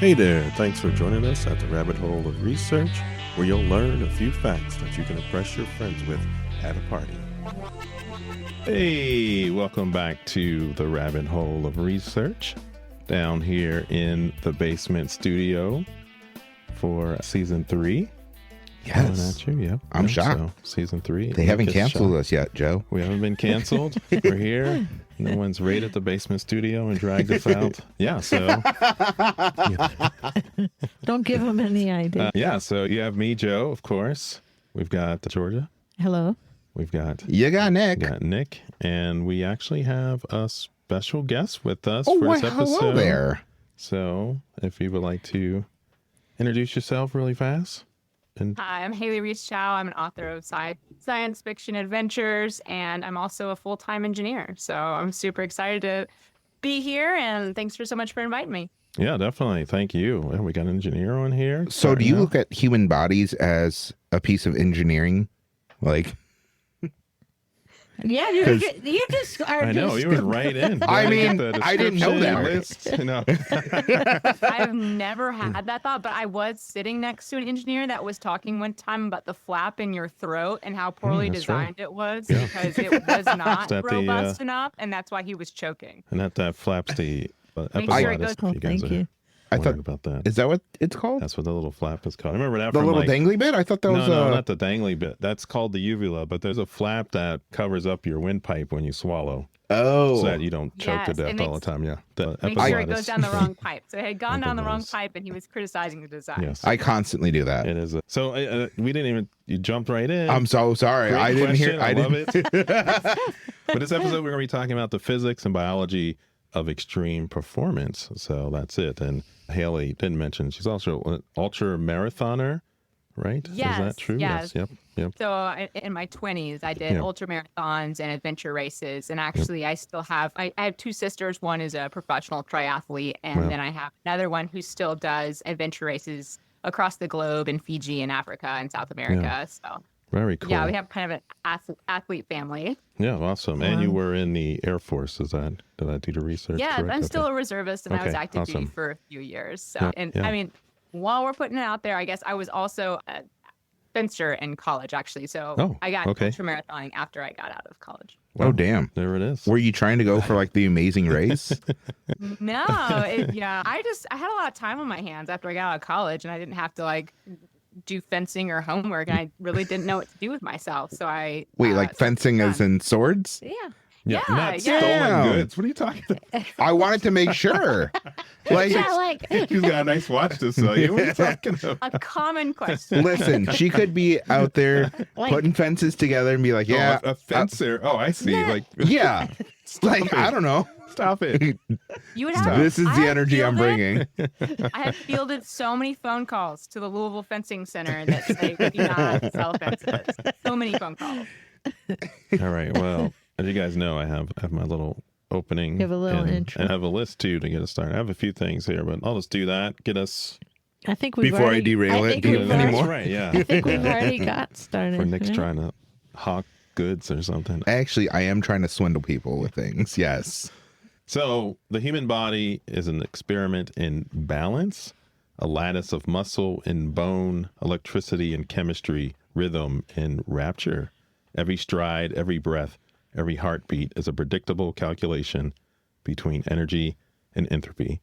Hey there, thanks for joining us at the Rabbit Hole of Research, where you'll learn a few facts that you can impress your friends with at a party. Hey, welcome back to the Rabbit Hole of Research, down here in the basement studio for season 3. Yes. At you, yeah. I'm shocked. So, season 3. They haven't canceled us yet, Joe. We haven't been canceled. We're here. No one's raided the basement studio and dragged us out. Yeah, so. Don't give them any idea. So you have me, Joe, of course. We've got Georgia. Hello. We've got Nick. And we actually have a special guest with us Oh, for this well, episode. hello there. So if you would like to introduce yourself really fast. Hi, I'm Hayley Reese Chow. I'm an author of science fiction adventures, and I'm also a full-time engineer. So I'm super excited to be here, and thanks so much for inviting me. Yeah, definitely. Thank you. Well, we got an engineer on here. So do you look at human bodies as a piece of engineering? Like, Yeah, you just are. I know, you were right in. I mean, I didn't know that. List. No. I've never had that thought, but I was sitting next to an engineer that was talking one time about the flap in your throat and how poorly that's designed right. it was because it was not that the, robust enough, and that's why he was choking. And that flaps the Make sure it epiglottis. goes- If you guys thank are you. I wondering thought, about that. is that what it's called? That's what the little flap is called. I remember that The from little dangly bit? I thought that was No, not the dangly bit. That's called the uvula, but there's a flap that covers up your windpipe when you swallow, so that you don't choke to Yes, death it all the makes- time. Yeah, the Make sure it epiglottis. goes down the wrong pipe. So it had gone down the wrong Epiglottis. pipe, and he was criticizing the design. Yes, I constantly do that. it is. So we didn't even. You jumped right in. I'm so sorry. Great I didn't hear. question. I love didn't. it. But this episode, we're going to be talking about the physics and biology of extreme performance. So that's it. And Hayley didn't mention she's also an ultramarathoner, right? Yes, Is that true? yes. Yep. So in my 20s, I did Yeah. ultramarathons and adventure races. And actually, I still have, I have two sisters. One is a professional triathlete. And Wow. then I have another one who still does adventure races across the globe in Fiji and Africa and South America. Yeah. So Very cool. yeah, we have kind of an athlete family. Yeah, awesome. And you were in the Air Force. Did I do the research? Yeah, correct? I'm still Okay. a reservist, and I was Okay, active duty awesome. for a few years. So, Yeah, and yeah. I mean, while we're putting it out there, I guess I was also a fencer in college, actually. So Oh, I got okay. ultramarathoning after I got out of college. Oh, damn. There it is. Were you trying to go for like the amazing race? No, yeah, I had a lot of time on my hands after I got out of college, and I didn't have to like do fencing or homework, and I really didn't know what to do with myself. So I Wait, like fencing as in swords? yeah. Yeah, Yeah, not yeah. stolen goods. What are you talking about? I wanted to make sure. Like, Yeah, like She's got a nice watch to sell you. What are you talking about? A common question. listen, she could be out there Like- putting fences together and be like, yeah, Oh, a fencer. Oh, I see. Like, yeah. Like, I don't know. stop it. You would have This is I the have energy I'm fielded- bringing. I have fielded so many phone calls to the Louisville Fencing Center that say we do not sell fences. So many phone calls. All right. Well, as you guys know, I have my little opening. You have a little intro. And I have a list too to get us started. I have a few things here, but I'll just do that. Get us I think we've Before I already, derail it, think do you we've have any already- more? Right. Yeah. I think we've already got started. For Nick's right? trying to hawk goods or something. Actually, I am trying to swindle people with things. Yes. So the human body is an experiment in balance, a lattice of muscle and bone, electricity and chemistry, rhythm and rapture. Every stride, every breath, every heartbeat is a predictable calculation between energy and entropy.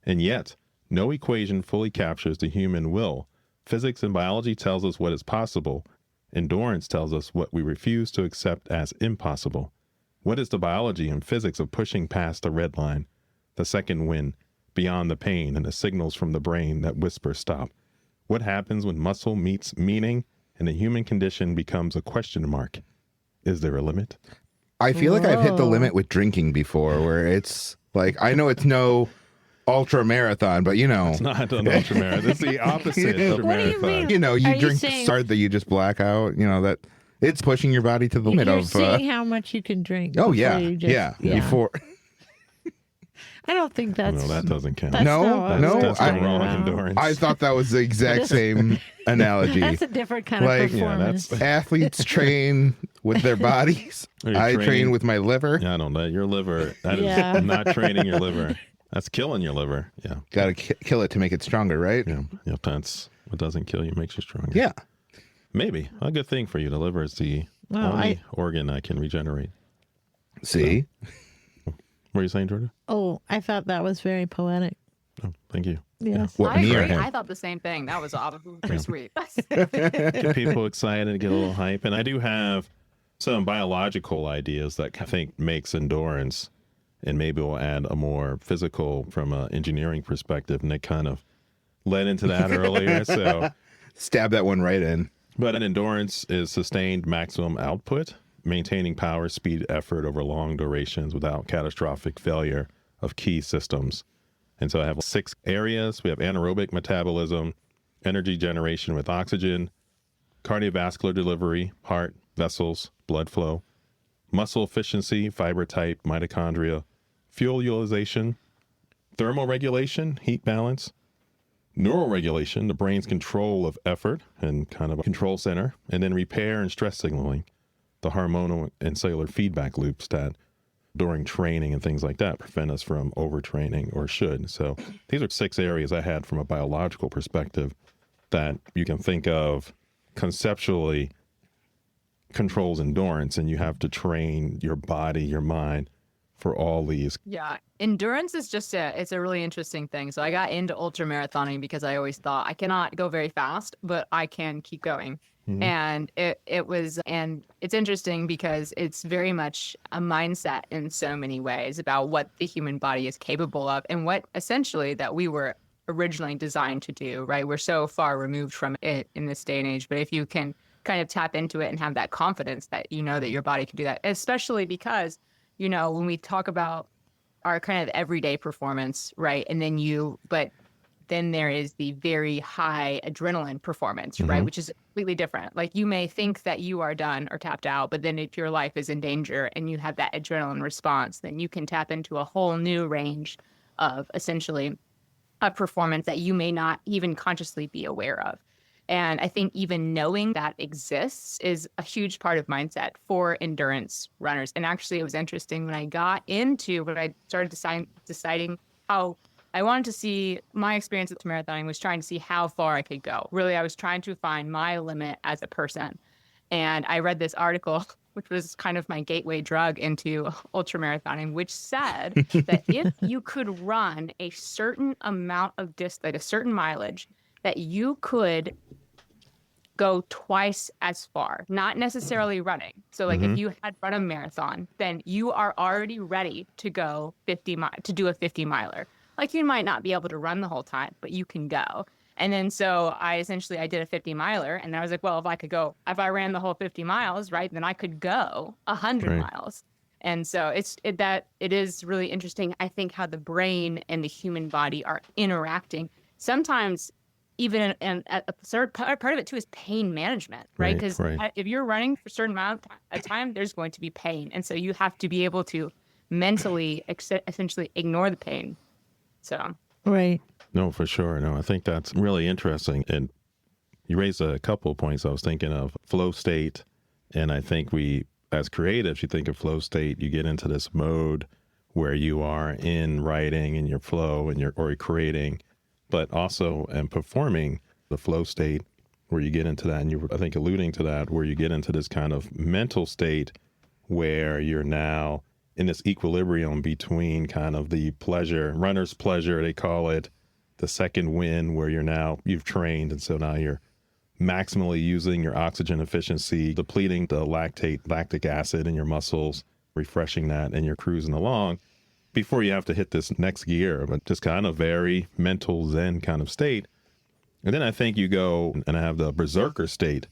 And yet, no equation fully captures the human will. Physics and biology tells us what is possible. Endurance tells us what we refuse to accept as impossible. What is the biology and physics of pushing past the red line, the second wind, beyond the pain and the signals from the brain that whisper stop? What happens when muscle meets meaning and the human condition becomes a question mark? Is there a limit? I feel like I've hit the Whoa. limit with drinking before where it's like, I know it's no ultra marathon, but you know, It's not an ultramarathon. It's the opposite of What do you marathon. mean? you know, you Are you drink saying- start that you just black out, you know, that it's pushing your body to the limit You're of, seeing how much you can drink. oh before yeah, you just- yeah, before. I don't think that's. No, that doesn't count. That's No, not what I no, was That's talking wrong about. endurance. I thought that was the exact same analogy. That's a different kind Like, of yeah, performance. Athletes train with their bodies. Are you I train training- with my liver. Yeah, I don't know. Your liver, that is Yeah. not training your liver. That's killing your liver. Yeah. Got to kill it to make it stronger, right? Yeah. Yep. That's what doesn't kill you makes you stronger. Yeah. Maybe a good thing for you. The liver is the only organ that can regenerate. See? What were you saying, Georgia? Oh, I thought that was very poetic. Oh, thank you. Yes. What, I me or agree. him? I thought the same thing. That was awesome. Pretty sweet. Get people excited, get a little hype. And I do have some biological ideas that I think makes endurance, and maybe we'll add a more physical from an engineering perspective. And they kind of led into that earlier. So, Stab that one right in. but an endurance is sustained maximum output, maintaining power, speed, effort over long durations without catastrophic failure of key systems. And so I have 6 areas. We have anaerobic metabolism, energy generation with oxygen, cardiovascular delivery, heart, vessels, blood flow, muscle efficiency, fiber type, mitochondria, fuel utilization, thermal regulation, heat balance, neural regulation, the brain's control of effort and kind of a control center, and then repair and stress signaling, the hormonal and cellular feedback loops that during training and things like that prevent us from overtraining or should. So these are 6 areas I had from a biological perspective that you can think of conceptually controls endurance, and you have to train your body, your mind for all these. Yeah, endurance is it's a really interesting thing. So I got into ultramarathoning because I always thought I cannot go very fast, but I can keep going. And it's interesting because it's very much a mindset in so many ways about what the human body is capable of and what essentially that we were originally designed to do, right? We're so far removed from it in this day and age, but if you can kind of tap into it and have that confidence that you know that your body can do that, especially because, you know, when we talk about our kind of everyday performance, right? And then there is the very high adrenaline performance, right? Which is completely different. Like you may think that you are done or tapped out, but then if your life is in danger and you have that adrenaline response, then you can tap into a whole new range of essentially a performance that you may not even consciously be aware of. And I think even knowing that exists is a huge part of mindset for endurance runners. And actually, it was interesting when I started deciding how I wanted to see my experience with marathoning was trying to see how far I could go. Really, I was trying to find my limit as a person. And I read this article, which was kind of my gateway drug into ultramarathoning, which said that if you could run a certain amount of distance, a certain mileage, that you could go twice as far, not necessarily running. So like if you had run a marathon, then you are already ready to go to do a 50 miler. Like you might not be able to run the whole time, but you can go. And then so I did a 50 miler and I was like, well, if I ran the whole 50 miles, right, then I could go 100 miles. And so it is really interesting, I think, how the brain and the human body are interacting. Sometimes even and a third part of it too is pain management, right? Because if you're running for a certain amount of time, there's going to be pain. And so you have to be able to mentally essentially ignore the pain. So. Right. No, for sure. No, I think that's really interesting. And you raised a couple of points I was thinking of. Flow state. And I think as creatives, you think of flow state, you get into this mode where you are in writing and your flow and you're creating, but also and performing the flow state where you get into that. And you're, I think, alluding to that, where you get into this kind of mental state where you're now in this equilibrium between kind of the pleasure, runner's pleasure, they call it, the second wind, where you've trained. And so now you're maximally using your oxygen efficiency, depleting the lactic acid in your muscles, refreshing that, and you're cruising along before you have to hit this next gear, but just kind of very mental Zen kind of state. And then I think you go and have the berserker state,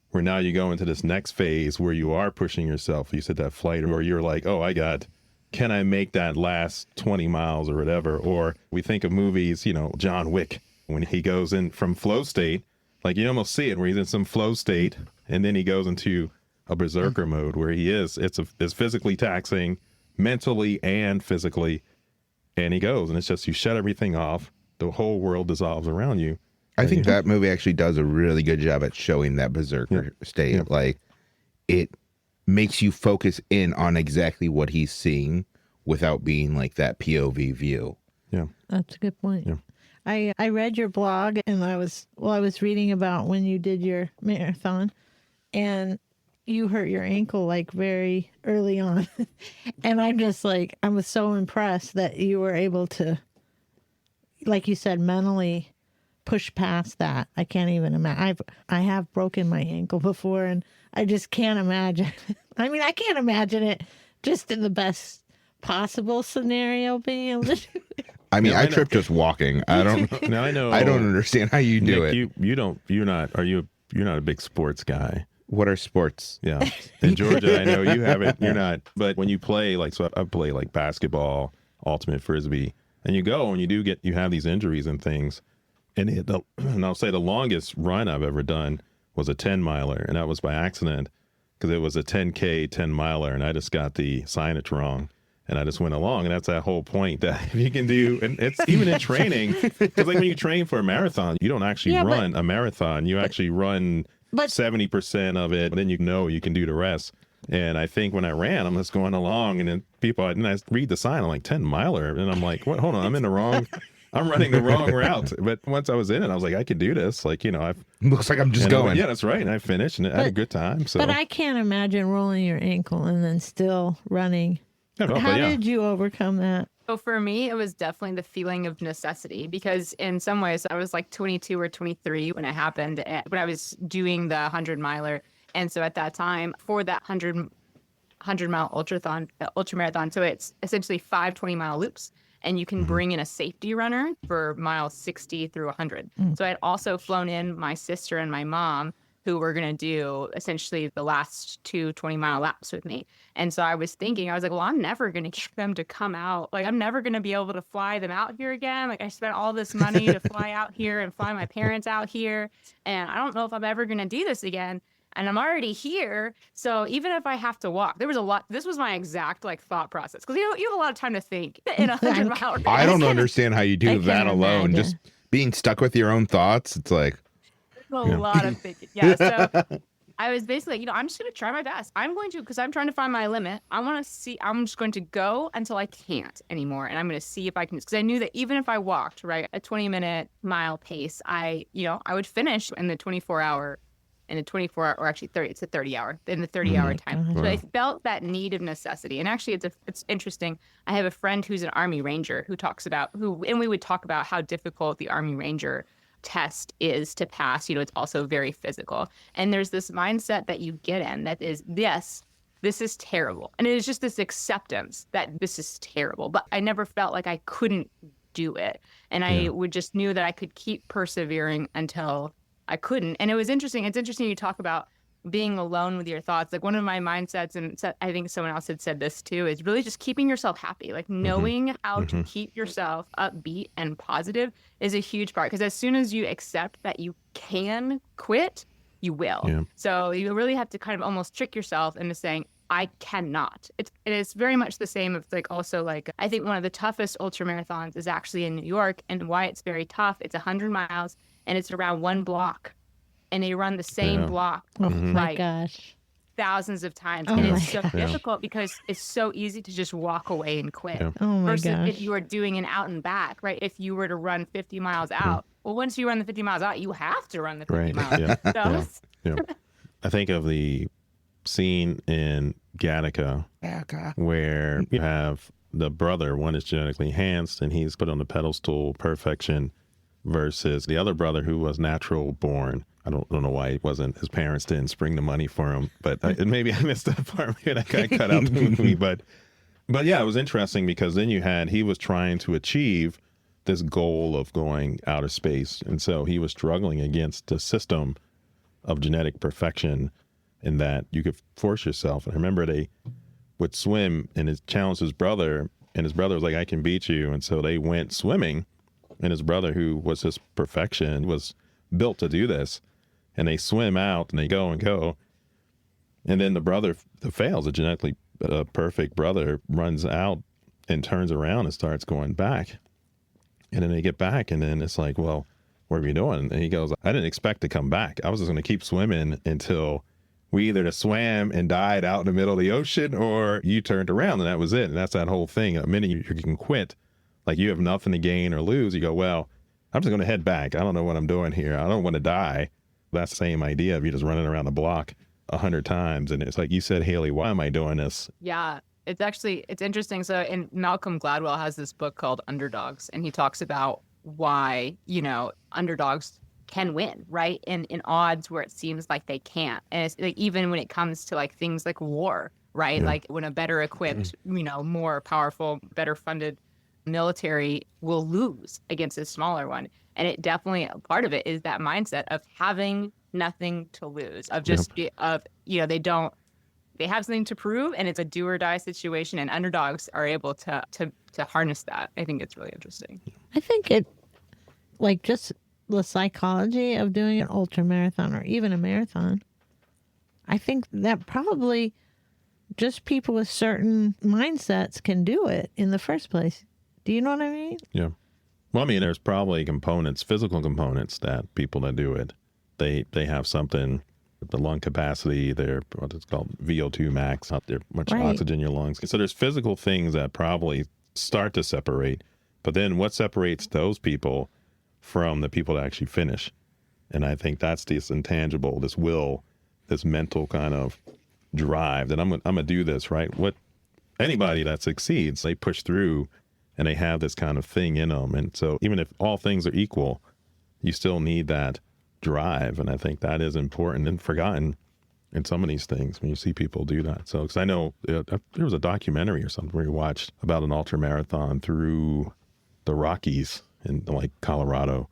where now you go into this next phase where you are pushing yourself. You said that flight where you're like, oh, can I make that last 20 miles or whatever? Or we think of movies, John Wick, when he goes in from flow state, like you almost see it where he's in some flow state and then he goes into a berserker mode where it's physically taxing, mentally and physically. And he goes and it's just, you shut everything off. The whole world dissolves around you. I think that movie actually does a really good job at showing that berserker state. Like it makes you focus in on exactly what he's seeing without being like that POV view. Yeah. That's a good point. Yeah. I read your blog and I was reading about when you did your marathon and you hurt your ankle like very early on. And I'm just like, I was so impressed that you were able to, like you said, mentally push past that. I can't even imagine. I have broken my ankle before and I just can't imagine. I mean, I can't imagine it just in the best possible scenario being able to do it. I mean, Yeah, I I know. tripped just walking. I don't. Now I know. I don't understand how you do Nick, it. You're not a big sports guy. What are sports? Yeah. In Georgia, I know you haven't, you're not, but when you play, like, so I play like basketball, ultimate frisbee, and you go and you have these injuries and things. And, and I'll say the longest run I've ever done was a 10 miler. And that was by accident because it was a 10K 10 miler. And I just got the signage wrong. And I just went along. And that's that whole point that if you can do, and it's even in training, because like when you train for a marathon, you don't actually run a marathon. You actually run 70% of it. And then you can do the rest. And I think when I ran, I'm just going along and then and I read the sign, I'm like 10 miler. And I'm like, what? Hold on, I'm running the wrong route. But once I was in it, I was like, I could do this. Like, Looks like I'm just going. Yeah, that's right. And I finished and I had a good time. So, But I can't imagine rolling your ankle and then still running. How did you overcome that? So for me, it was definitely the feeling of necessity because in some ways I was like 22 or 23 when it happened, when I was doing the 100 miler. And so at that time for that 100-mile ultramarathon, so it's essentially 5 20-mile loops. And you can bring in a safety runner for miles 60 through 100. So I had also flown in my sister and my mom who were going to do essentially the last 2 20-mile laps with me. And so I was like, well, I'm never going to get them to come out. Like, I'm never going to be able to fly them out here again. Like, I spent all this money to fly out here and fly my parents out here. And I don't know if I'm ever going to do this again. And I'm already here. So even if I have to walk, this was my exact thought process. Because you have a lot of time to think in a 100-mile race. I don't understand how you do that alone. imagine. Just being stuck with your own thoughts. It's like, A lot of thinking. Yeah. So I was basically, I'm just going to try my best. Because I'm trying to find my limit. I'm just going to go until I can't anymore. And I'm going to see if I can, because I knew that even if I walked, right, a 20-minute mile pace, I would finish in the 24-hour, or actually 30, it's a 30-hour, in the 30-hour time. So I felt that need of necessity. And actually it's interesting. I have a friend who's an Army Ranger and we would talk about how difficult the Army Ranger test is to pass. It's also very physical. And there's this mindset that you get in that is, yes, this is terrible. And it is just this acceptance that this is terrible. But I never felt like I couldn't do it. And I would just knew that I could keep persevering until I couldn't. And it was interesting. It's interesting you talk about being alone with your thoughts. Like one of my mindsets, and I think someone else had said this too, is really just keeping yourself happy. Like knowing how to keep yourself upbeat and positive is a huge part. Because as soon as you accept that you can quit, you will. Yeah. So you really have to kind of almost trick yourself into saying, I cannot. It is very much the same. It's I think one of the toughest ultramarathons is actually in New York, and why it's very tough. It's 100 miles and it's around one block, and they run the same block My gosh. thousands of times. And it's so difficult because it's so easy to just walk away and quit. Oh my Versus gosh. if you are doing an out and back, right? If you were to run 50 miles out, well, once you run the 50 miles out, you have to run the 50 miles. Yeah. So Yeah. I think of the scene in Gattaca where you have the brother, one is genetically enhanced and he's put on the pedestal perfection, versus the other brother who was natural born. I don't know why it wasn't, his parents didn't spring the money for him, but maybe I missed that part. Maybe that guy cut out the movie, but yeah, it was interesting because then he was trying to achieve this goal of going outer space. And so he was struggling against the system of genetic perfection in that you could force yourself. And I remember they would swim and challenged his brother, and his brother was like, I can beat you. And so they went swimming, and his brother, who was his perfection, was built to do this. And they swim out and they go and go. And then the brother fails, a genetically perfect brother runs out and turns around and starts going back. And then they get back, and then it's like, well, what are we doing? And he goes, I didn't expect to come back. I was just going to keep swimming until we either just swam and died out in the middle of the ocean, or you turned around and that was it. And that's that whole thing. The minute you can quit, like you have nothing to gain or lose, you go, well, I'm just going to head back. I don't know what I'm doing here. I don't want to die. That's the same idea of you just running around the block 100 times. And it's like you said, Hayley, why am I doing this? Yeah, it's interesting. So, and Malcolm Gladwell has this book called Underdogs, and he talks about why, underdogs can win, right? In odds where it seems like they can't. And it's like, even when it comes to like things like war, right? Yeah. Like when a better equipped, more powerful, better funded military will lose against a smaller one. And it definitely, part of it is that mindset of having nothing to lose, of just they have something to prove, and it's a do or die situation, and underdogs are able to harness that. I think it's really interesting. I think it, like, just the psychology of doing an ultra marathon or even a marathon, I think that probably just people with certain mindsets can do it in the first place. Do you know what I mean? Yeah. Well, I mean, there's probably components, physical components, that people that do it, they have something, the lung capacity, their what it's called VO2 max, out there, much Right. oxygen in your lungs. So there's physical things that probably start to separate. But then what separates those people from the people that actually finish? And I think that's this intangible, this will, this mental kind of drive that I'm gonna do this, right? What anybody that succeeds, they push through and they have this kind of thing in them. And so even if all things are equal, you still need that drive. And I think that is important and forgotten in some of these things when you see people do that. So, because I know there was a documentary or something where you watched about an ultra marathon through the Rockies in like Colorado.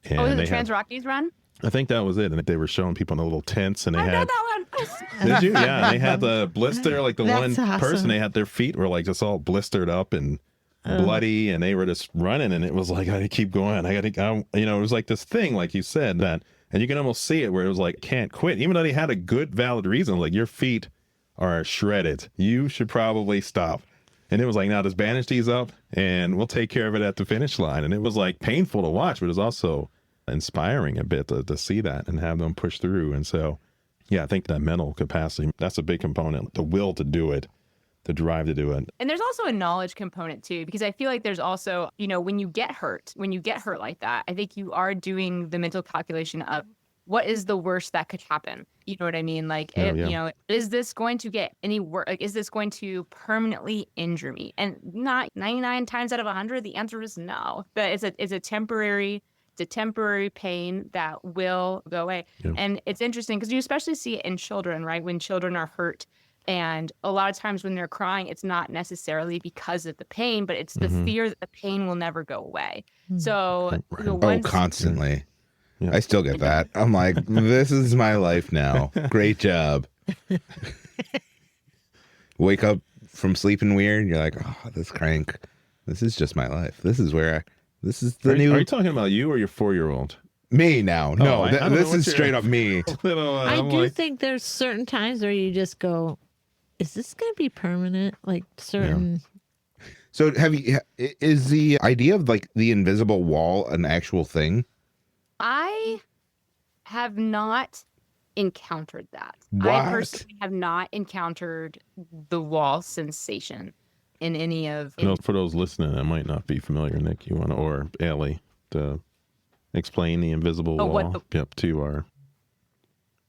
And Oh, the they Trans Rockies run? I think that was it. And they were showing people in the little tents, and they I know had. that one. Did you? Yeah, they had the blister. Like the That's one awesome. person, they had their feet were like just all blistered up and bloody, and they were just running. And it was like, I gotta keep going. It was like this thing, like you said, that, and you can almost see it where it was like, can't quit, even though they had a good, valid reason. Like, your feet are shredded. You should probably stop. And it was like, now just bandage these up, and we'll take care of it at the finish line. And it was like painful to watch, but it was also inspiring a bit to see that and have them push through. And so, yeah, I think that mental capacity, that's a big component, the will to do it, the drive to do it. And there's also a knowledge component too, because I feel like there's also, when you get hurt like that, I think you are doing the mental calculation of what is the worst that could happen. You know what I mean? Like, is this going to get any worse? Like, is this going to permanently injure me? And not 99 times out of 100, the answer is no. But it's a temporary pain that will go away. Yeah. And it's interesting because you especially see it in children, right? When children are hurt. And a lot of times when they're crying, it's not necessarily because of the pain, but it's the fear that the pain will never go away. So, Constantly. Yeah. I still get that. I'm like, this is my life now. Great job. Wake up from sleeping weird. You're like, oh, this crank. This is just my life. This is the Are new you talking about you or your 4-year-old? me now. No, I don't know this what is you're- straight up me. I do think there's certain times where you just go, is this going to be permanent? Like certain. So is the idea of like the invisible wall an actual thing? I have not encountered that. What? I personally have not encountered the wall sensation in any of. For those listening that might not be familiar, Nick, you want to, or Ellie, to explain the invisible wall to our.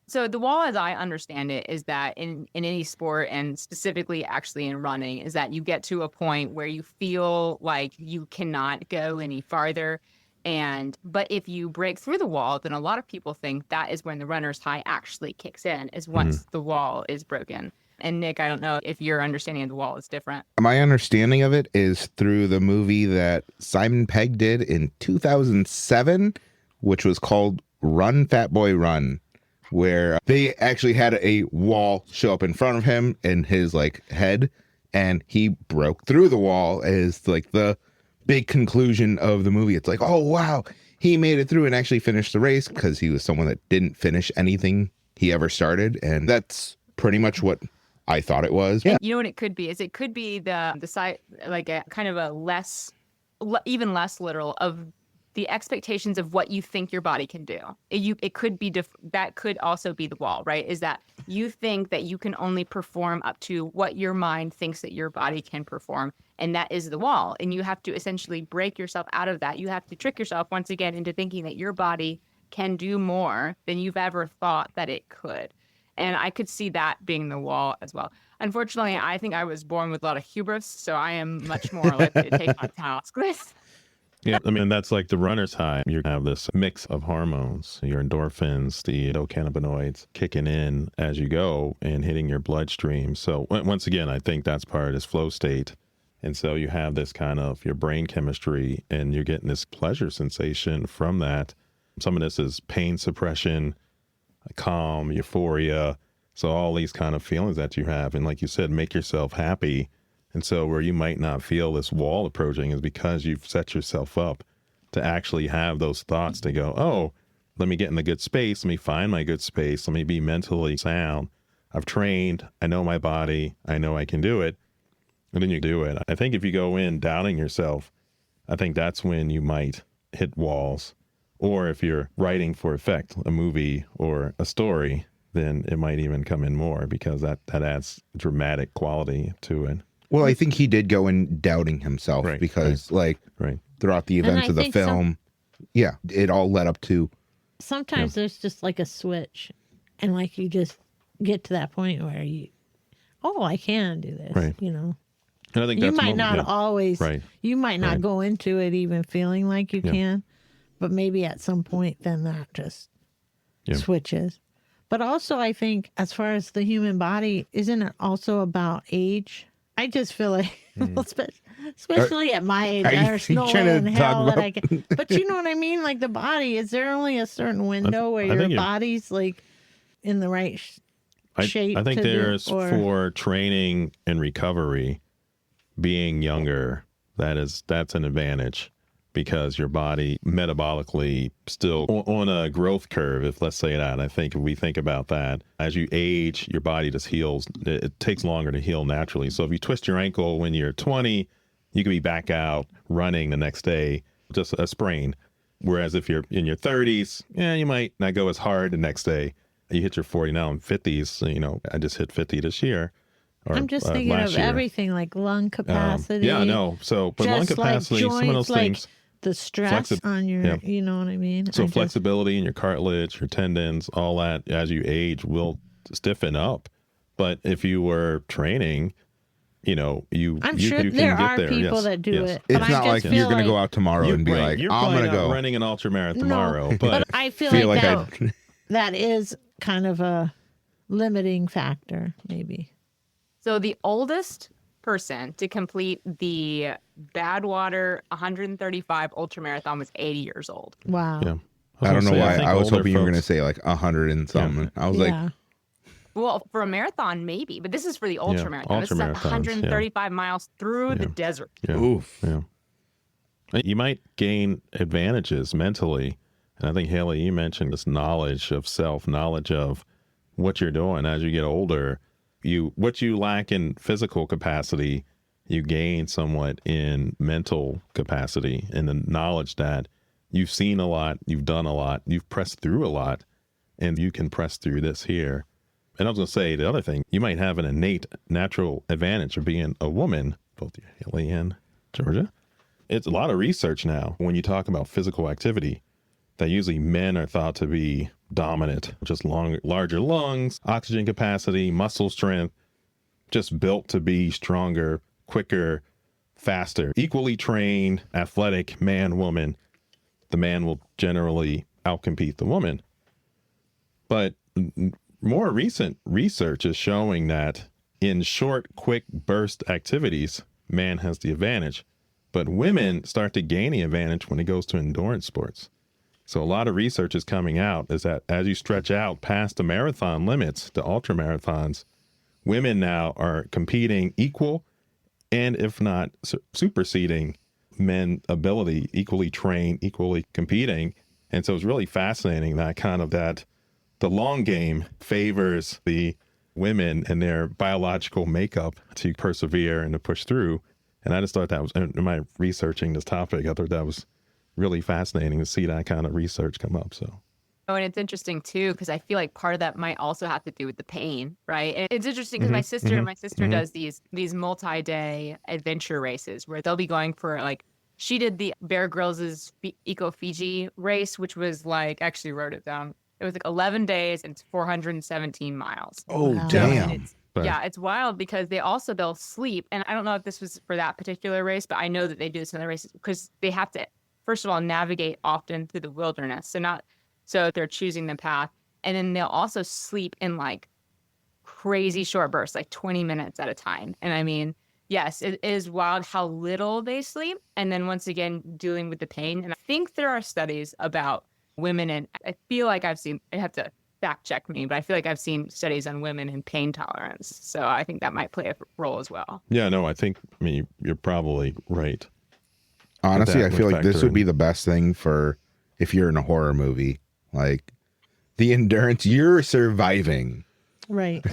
So the wall, as I understand it, is that in any sport, and specifically actually in running, is that you get to a point where you feel like you cannot go any farther. But if you break through the wall, then a lot of people think that is when the runner's high actually kicks in, is once the wall is broken. And Nick, I don't know if your understanding of the wall is different. My understanding of it is through the movie that Simon Pegg did in 2007, which was called Run, Fat Boy, Run, where they actually had a wall show up in front of him in his like head, and he broke through the wall as like the big conclusion of the movie. It's like, oh wow, he made it through and actually finished the race, because he was someone that didn't finish anything he ever started. And that's pretty much what I thought it was. Yeah. You know what it could be? It could be the side, like a kind of a even less literal of the expectations of what you think your body can do. It could be that could also be the wall, right? Is that you think that you can only perform up to what your mind thinks that your body can perform, and that is the wall. And you have to essentially break yourself out of that. You have to trick yourself once again into thinking that your body can do more than you've ever thought that it could. And I could see that being the wall as well. Unfortunately, I think I was born with a lot of hubris, so I am much more likely to take on tasks. Yeah, I mean, that's like the runner's high. You have this mix of hormones, your endorphins, the endocannabinoids kicking in as you go and hitting your bloodstream. So once again, I think that's part of this flow state. And so you have this kind of your brain chemistry and you're getting this pleasure sensation from that. Some of this is pain suppression, calm, euphoria. So all these kind of feelings that you have. And like you said, make yourself happy. And so where you might not feel this wall approaching is because you've set yourself up to actually have those thoughts to go, oh, let me get in the good space. Let me find my good space. Let me be mentally sound. I've trained. I know my body. I know I can do it. And then you do it. I think if you go in doubting yourself, I think that's when you might hit walls. Or if you're writing for effect, a movie or a story, then it might even come in more because that adds dramatic quality to it. Well, I think he did go in doubting himself because throughout the events of the film, it all led up to. Sometimes there's just like a switch and like you just get to that point where I can do this, you know. And I think you might not always, you might not go into it even feeling like you can, but maybe at some point then that just switches. But also I think as far as the human body, isn't it also about age? I just feel like, especially at my age, there's no way in hell that I can. But you know what I mean? Like the body, is there only a certain window where your body's like in the right shape? I think there's for training and recovery, being younger, that's an advantage because your body metabolically still on a growth curve, if let's say that. I think if we think about that, as you age, your body just heals. It takes longer to heal naturally. So if you twist your ankle when you're 20, you could be back out running the next day, just a sprain. Whereas if you're in your 30s, you might not go as hard the next day. You hit your 40 now in 50s, you know, I just hit 50 this year. I'm just thinking of everything like lung capacity. But lung capacity, like joints, some of those things. The stress on your, you know what I mean? So flexibility in your cartilage, your tendons, all that as you age will stiffen up. But if you were training, you know, I'm sure there are people that do it. It's not like you're going to go out tomorrow and be like, I'm going to go running an ultramarathon tomorrow. But I feel like that is kind of a limiting factor, maybe. So the oldest person to complete the Badwater 135 ultramarathon was 80 years old. Wow. Yeah. I don't know why. I was hoping you were going to say like 100 and something. I was like, well, for a marathon, maybe, but this is for the ultramarathon. This is 135 miles through the desert. Yeah. Oof. Yeah. You might gain advantages mentally. And I think, Hayley, you mentioned this knowledge of self, knowledge of what you're doing as you get older. What you lack in physical capacity, you gain somewhat in mental capacity and the knowledge that you've seen a lot, you've done a lot, you've pressed through a lot, and you can press through this here. And I was going to say the other thing, you might have an innate natural advantage of being a woman, both Hayley and Georgia. It's a lot of research now when you talk about physical activity that usually men are thought to be dominant, just larger lungs, oxygen capacity, muscle strength, just built to be stronger, quicker, faster, equally trained, athletic man, woman. The man will generally outcompete the woman. But more recent research is showing that in short, quick burst activities, man has the advantage. But women start to gain the advantage when it goes to endurance sports. So a lot of research is coming out is that as you stretch out past the marathon limits, the ultramarathons, women now are competing equal and if not superseding men ability, equally trained, equally competing. And so it's really fascinating that the long game favors the women and their biological makeup to persevere and to push through. And I just thought that was, in my researching this topic, I thought that was really fascinating to see that kind of research come up. So. Oh, and it's interesting too, because I feel like part of that might also have to do with the pain, right? And it's interesting because my sister does these multi-day adventure races where they'll be going for like, she did the Bear Grylls' Eco Fiji race, which was like, actually wrote it down. It was like 11 days and 417 miles. Oh, Wow. damn. Yeah, it's wild because they'll sleep. And I don't know if this was for that particular race, but I know that they do this in other races because they have to, first of all, navigate often through the wilderness. So they're choosing the path. And then they'll also sleep in like crazy short bursts, like 20 minutes at a time. And I mean, yes, it is wild how little they sleep. And then once again, dealing with the pain. And I think there are studies about women, and I feel like I have to fact check me, but I feel like I've seen studies on women and pain tolerance. So I think that might play a role as well. Yeah, no, I mean, you're probably right. Honestly, I That feel would like this factor would be in. the best thing for if you're in a horror movie. Like the endurance, you're surviving. Right.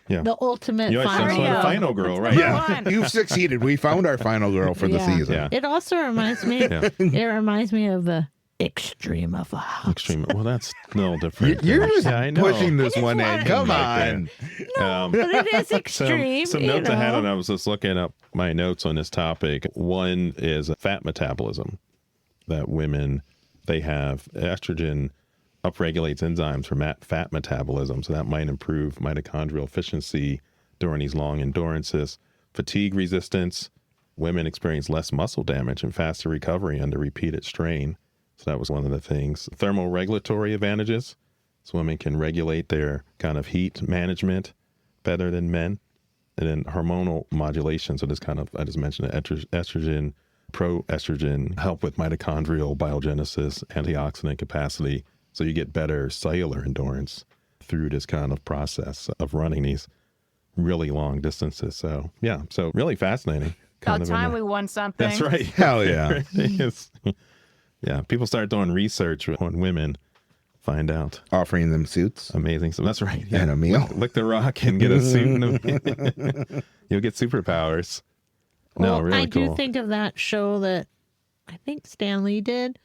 Yeah. The ultimate You actually final. saw the Mario. final girl, right? Yeah, you've succeeded. We found our final girl for the Yeah. season. Yeah. It also reminds me. Yeah. It reminds me of the extreme of a Extreme. Well, that's no different. You're just yeah, I know. pushing this one in. wanted Come Right on. But it is extreme. Some you notes I had know. when I was just looking up my notes on this topic. One is fat metabolism, that women, they have estrogen upregulates enzymes for fat metabolism. So that might improve mitochondrial efficiency during these long endurances. Fatigue resistance, women experience less muscle damage and faster recovery under repeated strain. So that was one of the things. Thermoregulatory advantages. So women can regulate their kind of heat management better than men. And then hormonal modulation. So this kind of, I just mentioned it, estrogen, proestrogen, help with mitochondrial biogenesis, antioxidant capacity. So you get better cellular endurance through this kind of process of running these really long distances. So yeah, so really fascinating. About time we won something. That's right. Hell yeah. Yes. Yeah, people start doing research on women, find out Offering them suits amazing. So that's right. and a meal. Lick the rock and get a suit. You'll get superpowers. Well, No, really I cool. do think of that show that I think Stan Lee did,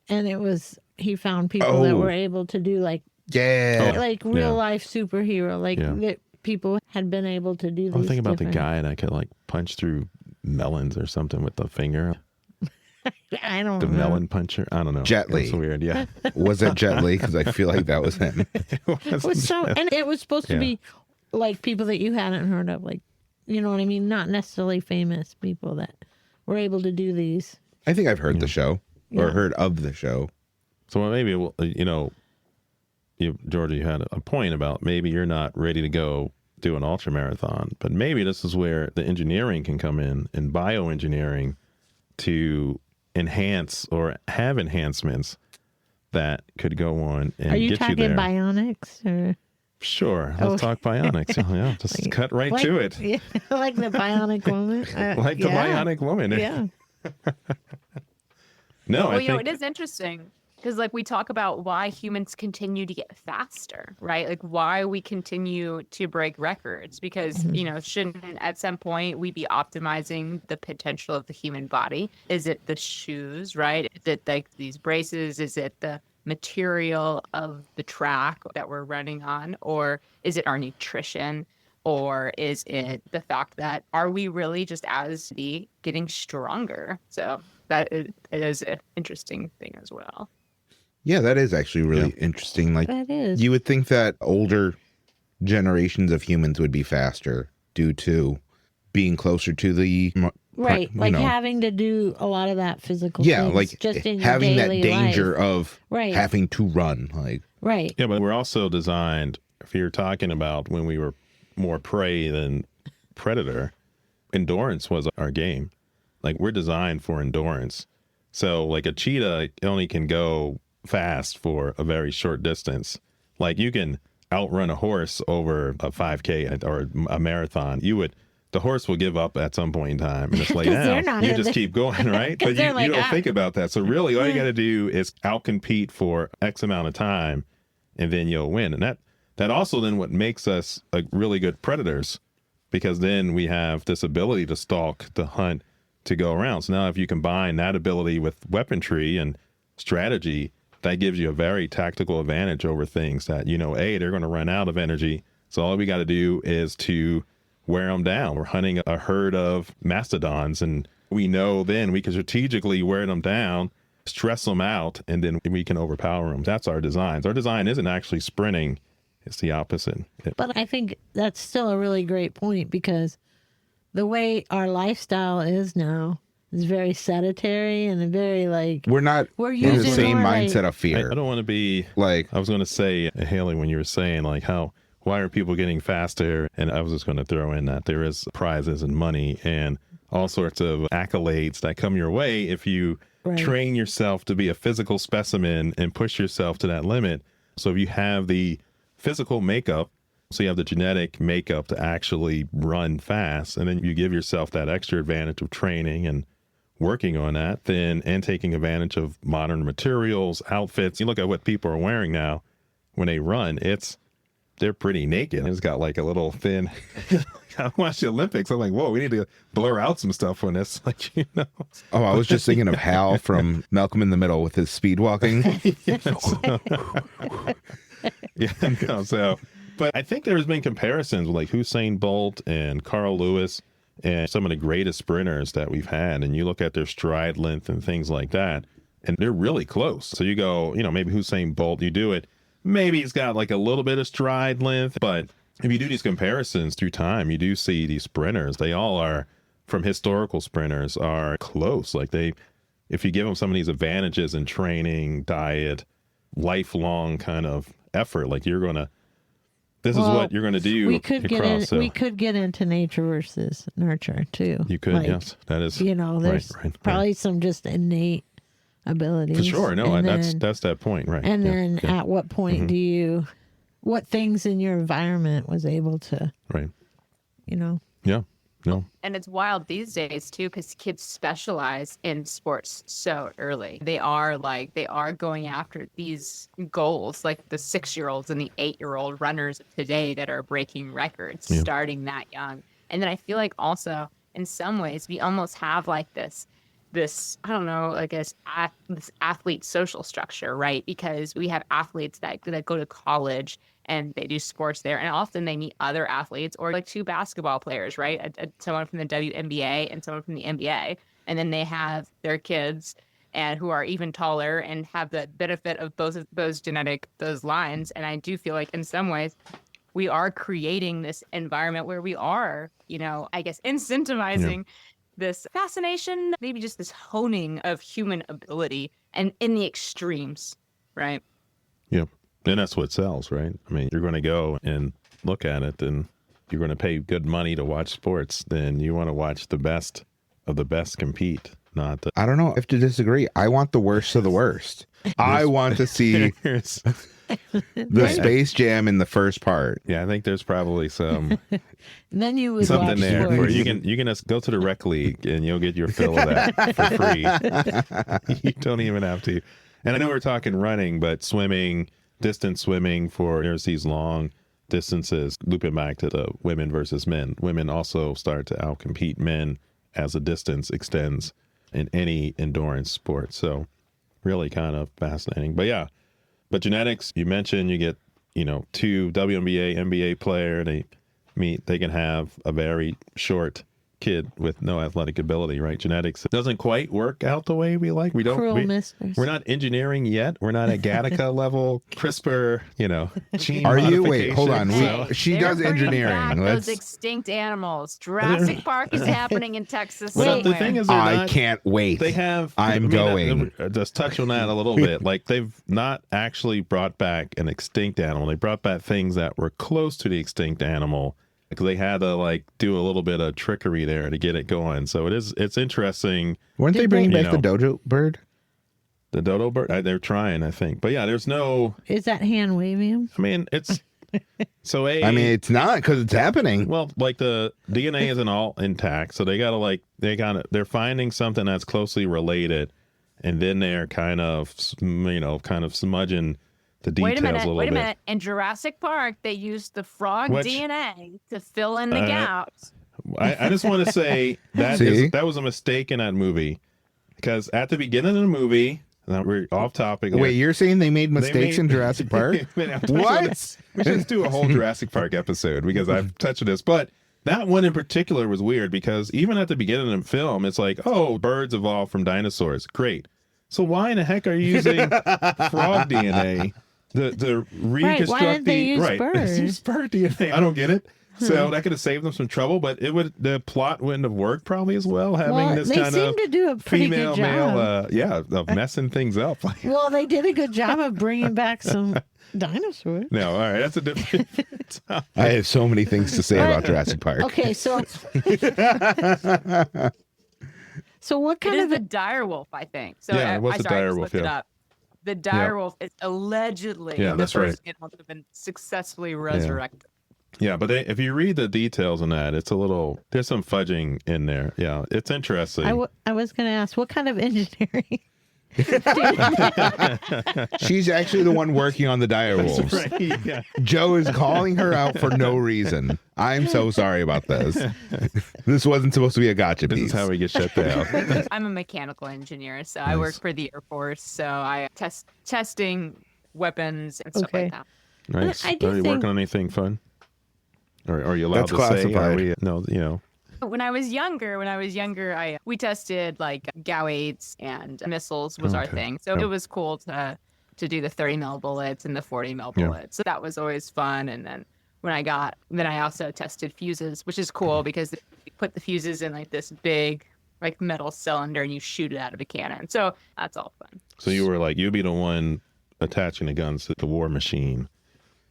and it was he found people that Oh. were able to do like Yeah. real Yeah. life superhero, like Yeah. that people had been able to do. I'm these thinking about the different- guy that could like punch through melons or something with the finger. I don't The know. melon puncher. I don't know. Jet Li. It's weird. Yeah. Was it Jet Li? Because I feel like that was him. It was so, and it was supposed to Yeah. be like people that you hadn't heard of, like you know what I mean, not necessarily famous people that were able to do these. I think I've heard the show or Yeah. heard of the show. So maybe, Georgia, you had a point about maybe you're not ready to go do an ultramarathon, but maybe this is where the engineering can come in and bioengineering to enhance or have enhancements that could go on and Are you get talking you there. bionics or Sure. Oh. Let's talk bionics. Oh, yeah, just cut right like, to it. Yeah, like the bionic woman, Like the yeah. bionic woman. Yeah, No, Well, I think it is interesting because like we talk about why humans continue to get faster, right? Like why we continue to break records because, shouldn't at some point we be optimizing the potential of the human body? Is it the shoes, right? Is it like these braces? Is it the material of the track that we're running on? Or is it our nutrition? Or is it the fact that are we really just as the getting stronger? So it is an interesting thing as well. Yeah, that is actually really interesting. Like that is. you would think that older generations of humans would be faster due to being closer to the Right, you like know. having to do a lot of that physical Yeah, things like just in your having that daily danger life. of Right. having to run. Like Right. Yeah, but we're also designed, if you're talking about when we were more prey than predator, endurance was our game. Like we're designed for endurance. So like a cheetah only can go fast for a very short distance. Like you can outrun a horse over a 5K or a marathon. The horse will give up at some point in time and just lay 'Cause they're down. not You in just the- keep going, right? 'Cause But they're you like, don't "Ah." think about that. So really all you got to do is outcompete for X amount of time and then you'll win. And that also then what makes us like really good predators, because then we have this ability to stalk, to hunt to go around. So now if you combine that ability with weaponry and strategy, that gives you a very tactical advantage over things that, you know, A, they're going to run out of energy. So all we got to do is to wear them down. We're hunting a herd of mastodons, and we know then we can strategically wear them down, stress them out, and then we can overpower them. That's our design. Our design isn't actually sprinting. It's the opposite. But I think that's still a really great point, because the way our lifestyle is now is very sedentary and very we're not we're in the using same more, mindset like, of fear. I don't want to be like, I was going to say, Haley, when you were saying like why are people getting faster? And I was just going to throw in that there is prizes and money and all sorts of accolades that come your way if you train yourself to be a physical specimen and push yourself to that limit. So if you have the physical makeup, so you have the genetic makeup to actually run fast, and then you give yourself that extra advantage of training and working on that, then and taking advantage of modern materials, outfits. You look at what people are wearing now when they run, they're pretty naked. It's got like a little thin. I watch the Olympics. I'm like, whoa, we need to blur out some stuff on this. Like, you know. Oh, I was just thinking of Hal from Malcolm in the Middle with his speed walking. But I think there's been comparisons with like Usain Bolt and Carl Lewis and some of the greatest sprinters that we've had. And you look at their stride length and things like that, and they're really close. So you go, you know, maybe Usain Bolt, you do it. Maybe he's got like a little bit of stride length, but if you do these comparisons through time, you do see these sprinters. They all are, from historical sprinters, are close. Like if you give them some of these advantages in training, diet, lifelong kind of effort, like this is what you're going to do. We could get into nature versus nurture too. You could, yes. That is, you know, there's probably some just innate abilities. For sure. No, and that's that point, right? And then at what point what things in your environment was able to, you know? Yeah. No. And it's wild these days too, because kids specialize in sports so early. They are going after these goals, like the 6-year-olds and the 8-year-old runners of today that are breaking records, starting that young. And then I feel like also in some ways we almost have like this, I don't know, I guess, this athlete social structure, right? Because we have athletes that go to college and they do sports there, and often they meet other athletes, or like 2 basketball players, right? Someone from the WNBA and someone from the NBA, and then they have their kids and who are even taller and have the benefit of both of those those lines. And I do feel like in some ways we are creating this environment where we are, you know, I guess incentivizing this fascination, maybe just this honing of human ability and in the extremes, right? Yeah. And that's what sells, right? I mean, you're going to go and look at it, and you're going to pay good money to watch sports. Then you want to watch the best of the best compete, not I don't know if to disagree. I want the worst of the worst. I want to see the Space Jam in the first part. Yeah, I think there's probably some then you would something watch there sports. where you can just go to the rec league and you'll get your fill of that for free. You don't even have to. And I know we're talking running, but swimming, distance swimming there's these long distances, looping back to the women versus men. Women also start to outcompete men as the distance extends in any endurance sport. So really kind of fascinating. But but genetics, you mentioned, you get, 2 WNBA, NBA player, they can have a very short kid with no athletic ability, right? Genetics doesn't quite work out the way we like. We're not engineering yet. We're not at Gattaca level, CRISPR, gene Are you? Wait, modification. hold on. Hey, She they're does bringing engineering. back those extinct animals. Jurassic Park is happening in Texas somewhere. The thing is, I can't wait. They have. I'm going. Just touch on that a little bit. Like, they've not actually brought back an extinct animal. They brought back things that were close to the extinct animal, because they had to do a little bit of trickery there to get it going. So it's interesting. Weren't they bringing back the dodo bird? The dodo bird? They're trying, I think. But yeah, there's no. Is that hand waving? I mean, it's. So it's not, because it's happening. Well, like, the DNA isn't all intact, so they're finding something that's closely related, and then they're kind of smudging the details a little bit. Wait a minute. In Jurassic Park, they used the frog DNA to fill in the gaps. I just want to say that was a mistake in that movie, because at the beginning of the movie, now we're off topic. Wait, you're saying they made mistakes in Jurassic Park? What? We should just do a whole Jurassic Park episode, because I've touched on this. But that one in particular was weird, because even at the beginning of the film, it's like, oh, birds evolved from dinosaurs. Great. So why in the heck are you using frog DNA to reconstruct why didn't they use birds? Use bird DNA. I don't get it. So that could have saved them some trouble, but the plot wouldn't have worked probably as well, having this kind they of seem to do a pretty female good job. male of messing things up. Well, they did a good job of bringing back some dinosaurs. No, all right, that's a different topic. I have so many things to say about Jurassic Park. Okay, so what kind It is of the dire wolf, I think. So Yeah, it was the dire wolf, It yeah. up. The dire wolf is allegedly Yeah, the that's right. first animal to have been successfully resurrected. Yeah, but if you read the details on that, it's a little, there's some fudging in there. Yeah, it's interesting. I was going to ask, what kind of engineering? She's actually the one working on the dire wolves. Right, yeah. Joe is calling her out for no reason. I'm so sorry about this. This wasn't supposed to be a gotcha This piece. is how we get shut down. I'm a mechanical engineer, so I work for the Air Force. So I testing weapons and stuff Okay. like that. Nice. I do Are you think- working on anything fun? Or are you allowed That's to say? classified. Are we, no, you know. When I was younger, we tested like GAU-8s and missiles was our Okay. thing. So Yeah. it was cool to do the 30 mil bullets and the 40 mil Yeah. bullets. So that was always fun. And then I also tested fuses, which is cool because you put the fuses in like this big like metal cylinder and you shoot it out of a cannon. So that's all fun. So you were like, you'd be the one attaching the guns to the war machine,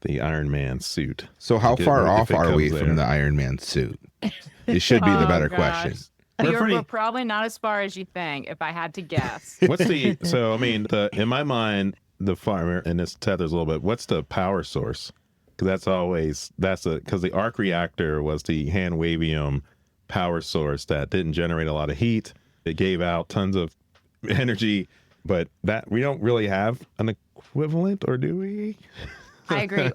the Iron Man suit. So how If far off it are we comes from the there. Iron Man suit? It should be the better gosh. question. We're probably not as far as you think, if I had to guess. What's the, so I mean, in my mind, the farmer, and this tethers a little bit, what's the power source? Because because the arc reactor was the hand wavium power source that didn't generate a lot of heat. It gave out tons of energy, but that we don't really have an equivalent, or do we? I agree. Yeah.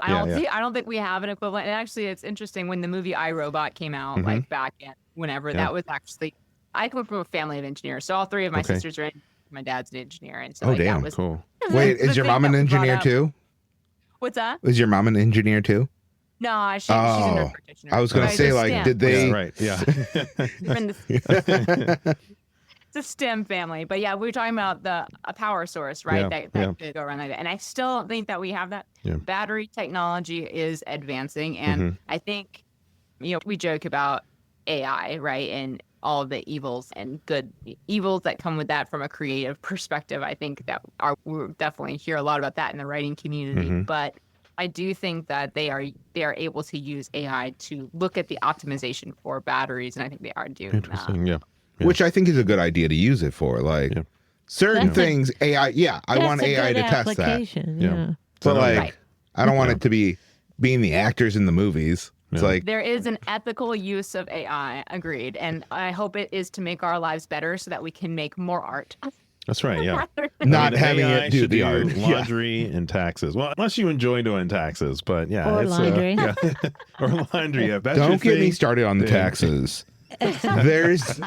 I don't think we have an equivalent. And actually, it's interesting when the movie iRobot came out, Mm-hmm. like back in whenever, that was actually. I come from a family of engineers, so all three of my Okay. sisters are. My dad's an engineer, and so Oh, like, damn, that was Cool. Wait, the is your thing mom that an was brought engineer up. too? What's that? Is your mom an engineer too? No, she's a Oh, nurse practitioner. I was gonna Right, say, it's like, STEM. did they? Yeah, right. Yeah. We're in the- It's a STEM family, but yeah, we were talking about a power source, right? Yeah, That yeah. could go around like that, and I still don't think that we have that. Yeah. Battery technology is advancing, and I think, we joke about AI, right, and all of the evils and good evils that come with that from a creative perspective. I think that we definitely hear a lot about that in the writing community, but I do think that they are able to use AI to look at the optimization for batteries, and I think they are doing that. Interesting. Yeah. Yeah. Which I think is a good idea to use it for. Like Yeah. certain That's a- things, AI. Yeah, I want That's a AI to good test that. application, Yeah. yeah. But like, Right. I don't want it to be being the actors in the movies. It's Yeah. like There is an ethical use of AI, agreed. And I hope it is to make our lives better so that we can make more art. That's right. Yeah. not I mean, having AI it do should the art. Yeah. laundry and taxes. Well, unless you enjoy doing taxes, but yeah, Or it's laundry. yeah. Or laundry. If that's your Don't get me thing, started on the then- taxes. There's,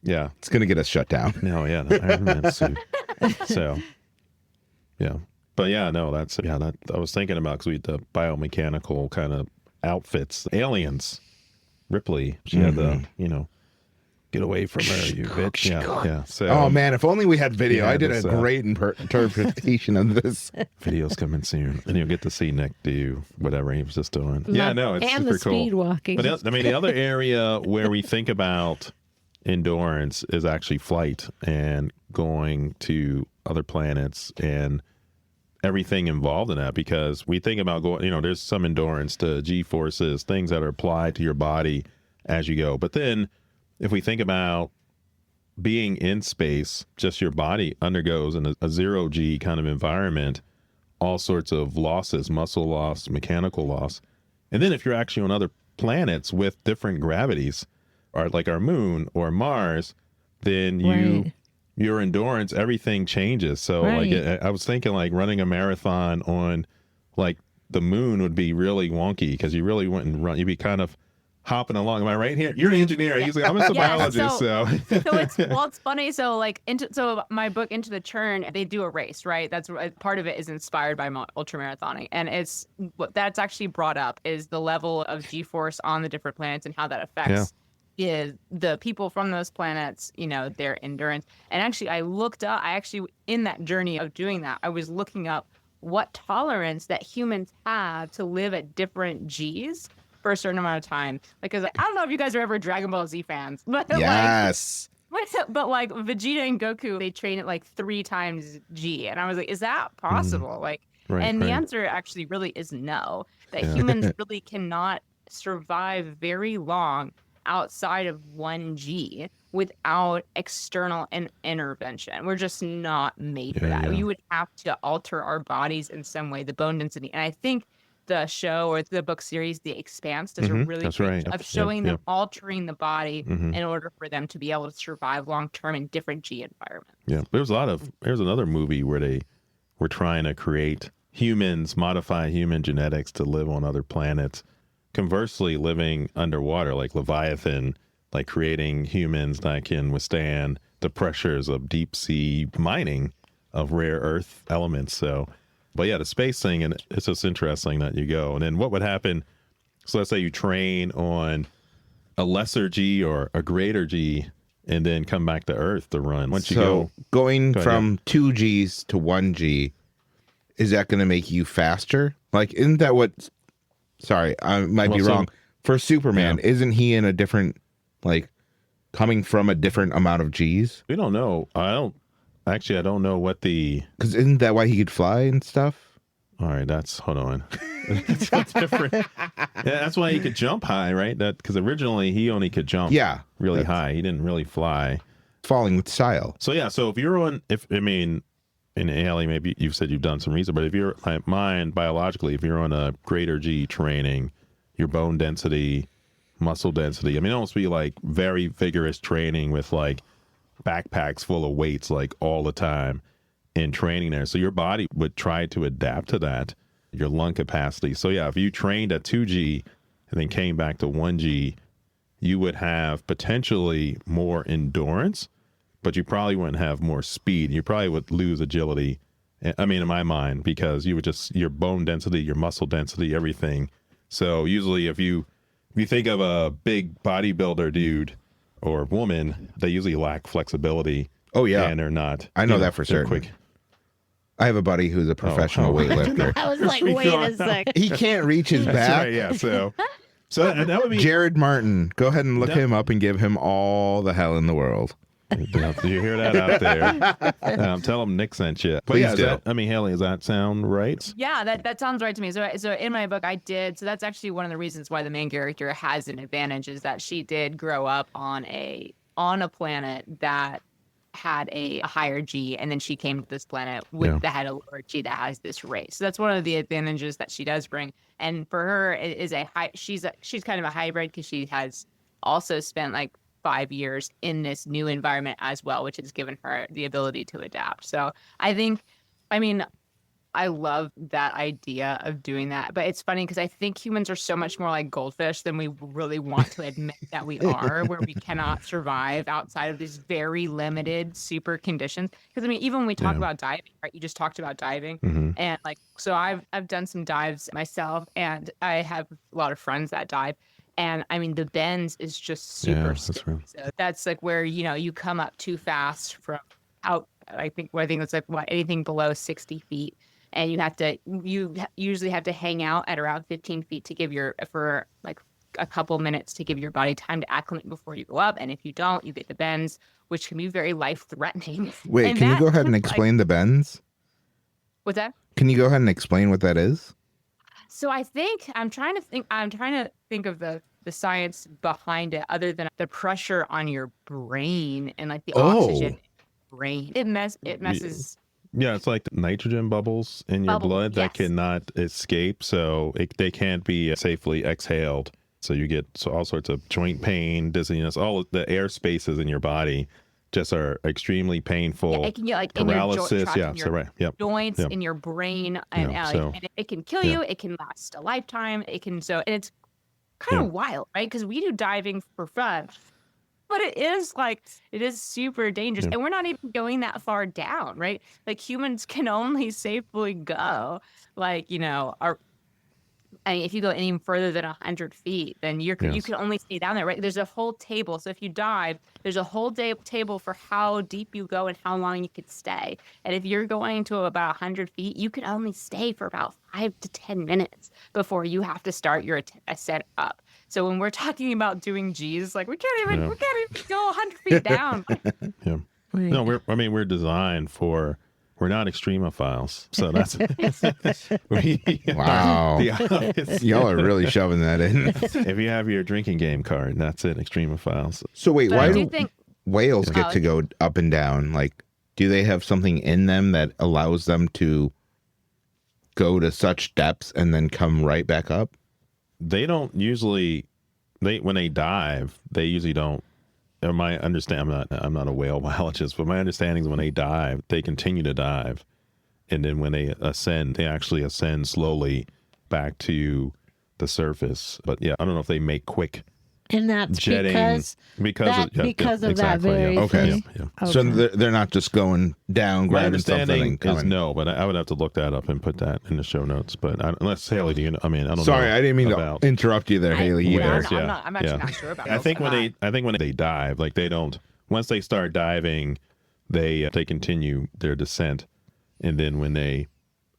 Yeah. it's gonna get us shut down. No. Yeah. The Iron Man suit. So. Yeah. But yeah, no, that I was thinking about, because we had the biomechanical kind of outfits. Aliens. Ripley. She had the, get away from her, you bitch. Yeah. So Oh man, if only we had video. Yeah, I did a this, great interpretation of this. video's coming soon, and you'll get to see Nick do whatever he was just doing. Yeah, no, it's and super the speed cool. walking. But the other area where we think about endurance is actually flight and going to other planets and everything involved in that, because we think about going, there's some endurance to G-forces, things that are applied to your body as you go. But then if we think about being in space, just your body undergoes in a zero G kind of environment, all sorts of losses, muscle loss, mechanical loss. And then if you're actually on other planets with different gravities, or like our moon or Mars, then Right. your endurance, everything changes. So Right. like I was thinking like running a marathon on like the moon would be really wonky, because you really wouldn't run. You'd be kind of hopping along. Am I right here? You're an engineer. He's like, I'm a biologist. So It's funny. So like so my book Into the Churn, they do a race, right? That's part of it is inspired by ultramarathoning, and it's what that's actually brought up is the level of G-force on the different planets and how that affects is the people from those planets, their endurance. And actually, in that journey of doing that, I was looking up what tolerance that humans have to live at different Gs for a certain amount of time. Because I don't know if you guys are ever Dragon Ball Z fans, but Yes. but like Vegeta and Goku, they train at like 3 times G. And I was like, is that possible? The answer actually really is no, that humans really cannot survive very long outside of 1G without external intervention. We're just not made for that. Yeah. You would have to alter our bodies in some way, the bone density. And I think the show or the book series, The Expanse, does a really good job of showing them altering the body in order for them to be able to survive long term in different G environments. Yeah, there's another movie where they were trying to create modify human genetics to live on other planets. Conversely, living underwater, like Leviathan, like creating humans that can withstand the pressures of deep sea mining of rare earth elements. So, but yeah, the space thing, and it's just interesting that you go. And then what would happen? So let's say you train on a lesser G or a greater G, and then come back to Earth to run. Once you go going from 2 Gs to 1 G, is that going to make you faster? Like, isn't that what? Sorry, I might be wrong. For Superman, isn't he in a different, like, coming from a different amount of Gs? We don't know. I don't know what the... Because isn't that why he could fly and stuff? All right, hold on. That's different. Yeah, that's why he could jump high, right? Because originally he only could jump really high. He didn't really fly. Falling with style. So yeah, so if you're on, and Hayley, maybe you've said you've done some research, but if you're, biologically, if you're on a greater G training, your bone density, muscle density, it almost be like very vigorous training with like backpacks full of weights like all the time in training there. So your body would try to adapt to that, your lung capacity. So yeah, if you trained at 2G and then came back to 1G, you would have potentially more endurance, but you probably wouldn't have more speed. You probably would lose agility. In my mind, because you would your bone density, your muscle density, everything. So usually if you think of a big bodybuilder dude or woman, they usually lack flexibility. Oh yeah. And they're not. I know that for certain. Quick. I have a buddy who's a professional weightlifter. I was like, wait a sec. He can't reach his back. That's right, yeah. So that would be Jared Martin. Go ahead and look him up and give him all the hell in the world. Do you hear that out there? Tell him Nick sent you. But Please do. Hayley, does that sound right? Yeah, that sounds right to me. So in my book, so that's actually one of the reasons why the main character has an advantage is that she did grow up on a planet that had a higher G, and then she came to this planet that had a lower G that has this race. So that's one of the advantages that she does bring. And for her, it is she's kind of a hybrid because she has also spent like 5 years in this new environment as well, which has given her the ability to adapt. So I love that idea of doing that. But it's funny because I think humans are so much more like goldfish than we really want to admit that we are, where we cannot survive outside of these very limited super conditions. Because even when we talk about diving, right? You just talked about diving. Mm-hmm. And so I've done some dives myself, and I have a lot of friends that dive. And the bends is just super stiff. Right. So that's like where, you come up too fast from out, I think it's like anything below 60 feet. And you usually have to hang out at around 15 feet for like a couple minutes to give your body time to acclimate before you go up. And if you don't, you get the bends, which can be very life threatening. Wait, can you go ahead and explain the bends? What's that? Can you go ahead and explain what that is? So I think I'm trying to think of the science behind it, other than the pressure on your brain and like the oxygen in your brain. It messes. Yeah, it's like the nitrogen bubbles in your blood that cannot escape, so they can't be safely exhaled. So you get all sorts of joint pain, dizziness, all of the air spaces in your body just are extremely painful. Yeah, it can get like paralysis. In your joints, in your brain, and it can kill you. It can last a lifetime. And it's kind of wild, right? Because we do diving for fun. But it is super dangerous. And we're not even going that far down, right? Like humans can only safely go if you go any further than 100 feet, then you can only stay down there, right? There's a whole table. So if you dive, there's a whole table for how deep you go and how long you could stay. And if you're going to about 100 feet, you can only stay for about 5 to 10 minutes before you have to start your ascent up. So when we're talking about doing G's, like we can't even go 100 feet down. Yeah. Right. No, we're designed for. We're not extremophiles, so that's Wow. Y'all are really shoving that in. If you have your drinking game card, that's it, extremophiles. So wait, But why I do do think whales get to go up and down? Like, do they have something in them that allows them to go to such depths and then come right back up? They don't usually. When they dive, they usually don't. My understand, I'm not a whale biologist, but my understanding is when they dive, they continue to dive, and then when they ascend, they actually ascend slowly back to the surface. But yeah, I don't know if they make quick And that's jetting because of that exactly, very Okay. thing. Yeah. So Okay. they're not just going down, My grabbing something understanding and coming. is no, but I would have to look that up and put that in the show notes. But unless Hayley, I don't know. Sorry, I didn't mean about to interrupt you there, Haley. Yeah, Either. Whales, I'm actually not sure about I those. think when they dive, like they don't. Once they start diving, they continue their descent, and then when they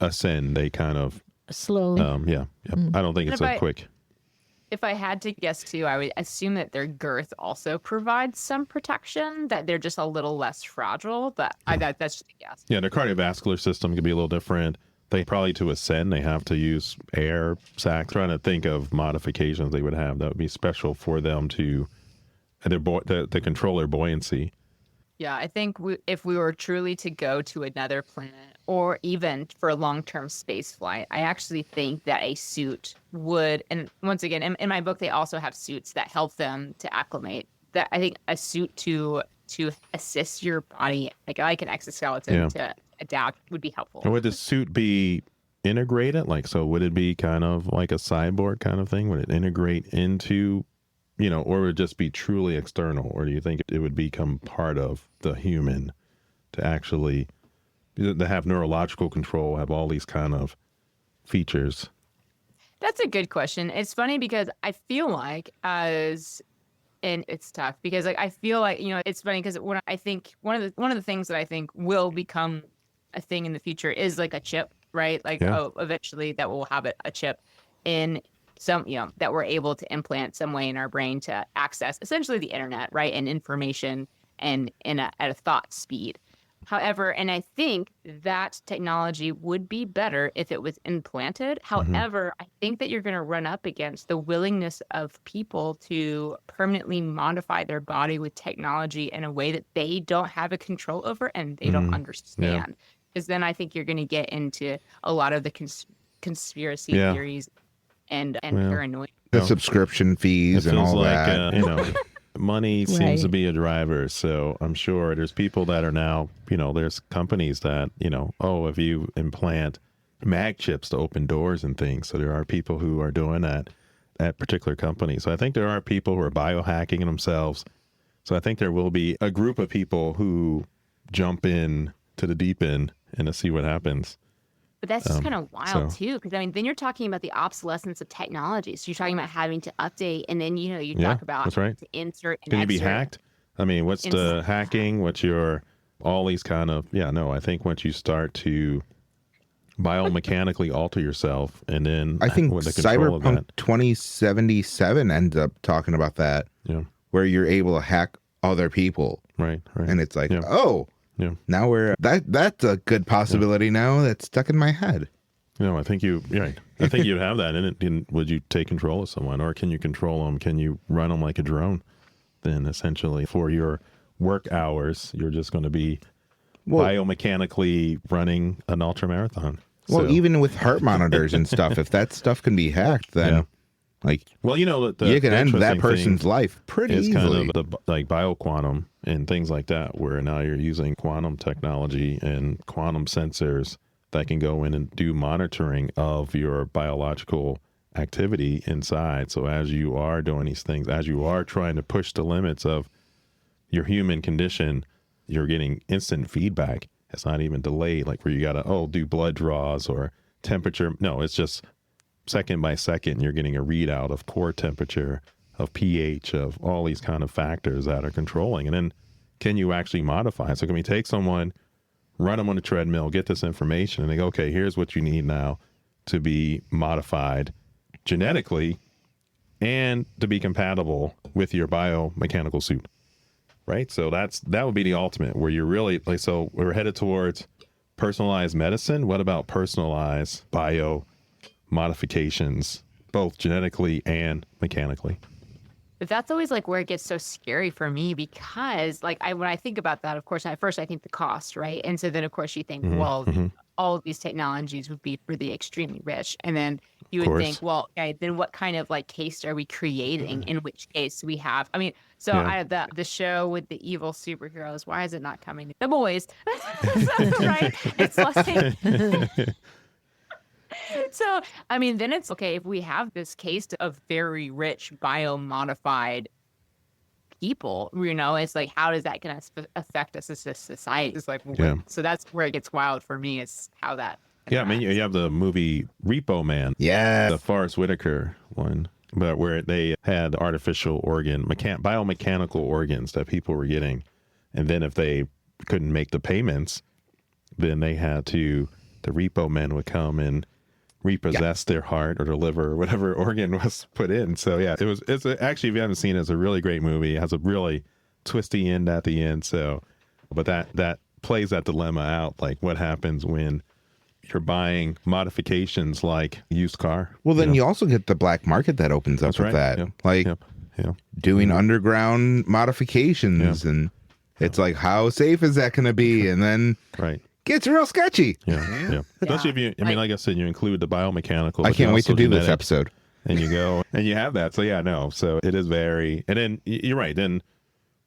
ascend, they kind of Slowly. I don't think it's a quick. If I had to guess too, I would assume that their girth also provides some protection, that they're just a little less fragile. But that's just a guess. Yeah, their cardiovascular system could be a little different. They probably to ascend, they have to use air sacs. Trying to think of modifications they would have that would be special for them to control their buoyancy. Yeah, I think if we were truly to go to another planet or even for a long-term space flight, I actually think that a suit would, and once again, in my book, they also have suits that help them to acclimate. That I think a suit to assist your body, like an exoskeleton to adapt, would be helpful. And would the suit be integrated? So would it be kind of like a cyborg kind of thing? Would it integrate into, or would it just be truly external? Or do you think it would become part of the human to actually to have neurological control, have all these kind of features? That's a good question. It's funny because I feel like and it's tough because I feel like, it's funny because when I think one of the things that I think will become a thing in the future is like a chip, right? Eventually that will have a chip in some, that we're able to implant some way in our brain to access essentially the internet, right? And information and at a thought speed. However, and I think that technology would be better if it was implanted. However, I think that you're going to run up against the willingness of people to permanently modify their body with technology in a way that they don't have a control over and they don't understand. Because then I think you're going to get into a lot of the conspiracy theories and paranoia. The subscription fees and all that. Money seems to be a driver. So I'm sure there's people that are now, there's companies that, if you implant mag chips to open doors and things. So there are people who are doing that at particular companies. So I think there are people who are biohacking themselves. So I think there will be a group of people who jump in to the deep end and to see what happens. But that's just kind of wild too, because then you're talking about the obsolescence of technology. So you're talking about having to update, and then you talk about that's right. to insert. Can you be hacked? What's the hacking? What's your all these kind of I think once you start to biomechanically alter yourself, and then I think with the control Cyberpunk of that. 2077 ends up talking about that, where you're able to hack other people, right? And it's like, now that's a good possibility now that's stuck in my head. I think I think you'd have that in it. And would you take control of someone, or can you control them? Can you run them like a drone? Then essentially for your work hours, you're just going to be biomechanically running an ultramarathon. Well, even with heart monitors and stuff, if that stuff can be hacked, then you can end that person's life pretty easily. It's kind of the bioquantum and things like that, where now you're using quantum technology and quantum sensors that can go in and do monitoring of your biological activity inside. So as you are doing these things, as you are trying to push the limits of your human condition, you're getting instant feedback. It's not even delayed, like where you got to, do blood draws or temperature. No, it's just second by second, you're getting a readout of core temperature, of pH, of all these kind of factors that are controlling. And then can you actually modify it? So can we take someone, run them on a treadmill, get this information, and they go, okay, here's what you need now to be modified genetically and to be compatible with your biomechanical suit, right? So that would be the ultimate, where you're really like, so we're headed towards personalized medicine. What about personalized bio modifications, both genetically and mechanically? But that's always like where it gets so scary for me, because like when I think about that, of course, at first I think the cost, right? And so then of course you think, well, all of these technologies would be for the extremely rich. And then you would think, well, okay, then what kind of like case are we creating? In which case we have, I mean, so the show with the evil superheroes, why is it not coming? The boys, right? It's like, so, I mean, then it's okay if we have this case of very rich biomodified people, it's like, how is that going to affect us as a society? It's like, so that's where it gets wild for me, is how that. Yeah, I mean, you have the movie Repo Man. Yeah. The Forrest Whitaker one, but where they had artificial biomechanical organs that people were getting. And then if they couldn't make the payments, then they had the Repo Man would come and repossess their heart or their liver or whatever organ was put in. So yeah, it's actually, if you haven't seen it, it's a really great movie. It has a really twisty end at the end. So, but that plays that dilemma out. Like, what happens when you're buying modifications like used car? Well, then you also get the black market that opens up with that. Yep. Like doing underground modifications. And it's like, how safe is that going to be? And then gets real sketchy. Yeah. Especially if you, I mean, like I said, you include the biomechanical. I can't wait to do this episode. And you go and you have that. So yeah, no. So it is very, and then you're right. Then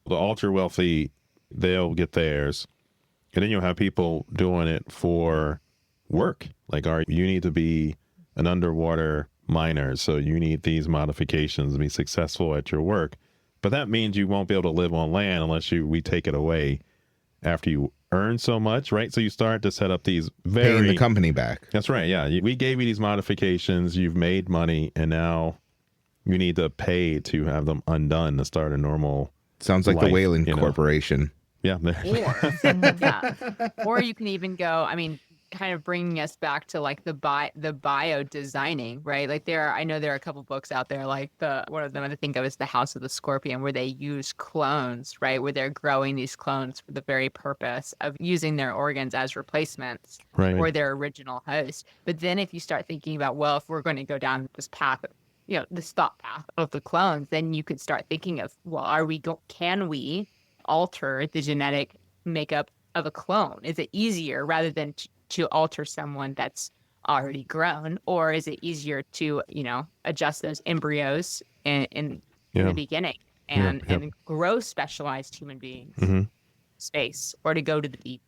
the ultra wealthy, they'll get theirs. And then you'll have people doing it for work. Like, you need to be an underwater miner, so you need these modifications to be successful at your work. But that means you won't be able to live on land unless we take it away after you earn so much, right? So you start to set up these paying the company back. That's right. Yeah, we gave you these modifications, you've made money, and now you need to pay to have them undone to start a normal. Sounds like life, the Whaling Corporation. Yeah. Or you can even go, I mean, kind of bringing us back to like the bio designing, right? Like I know there are a couple books out there, like one of them I think of is The House of the Scorpion, where they use clones, right? Where they're growing these clones for the very purpose of using their organs as replacements for their original host. But then if you start thinking about, well, if we're going to go down this path, this thought path of the clones, then you could start thinking of, well, can we alter the genetic makeup of a clone? Is it easier rather than to alter someone that's already grown, or is it easier to adjust those embryos in the beginning and grow specialized human beings space, or to go to the deep?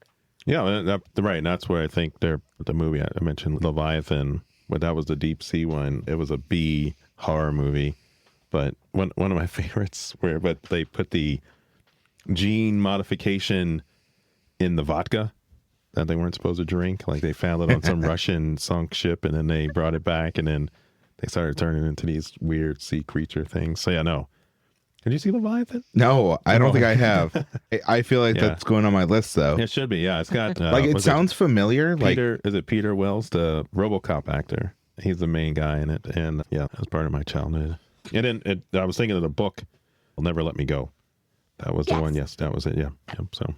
Right. And that's where I think the movie I mentioned, Leviathan, but that was the deep sea one. It was a B horror movie, but one of my favorites but they put the gene modification in the vodka that they weren't supposed to drink. Like, they found it on some Russian sunk ship, and then they brought it back, and then they started turning into these weird sea creature things. So yeah, no. Did you see Leviathan? No, I don't think I have. I feel like that's going on my list, though. It should be. Yeah, it's got it sounds familiar. Is it Peter Wells, the RoboCop actor? He's the main guy in it, and yeah, that was part of my childhood. And then I was thinking of the book, "Will Never Let Me Go." That was the one. Yes, that was it. Yeah. So.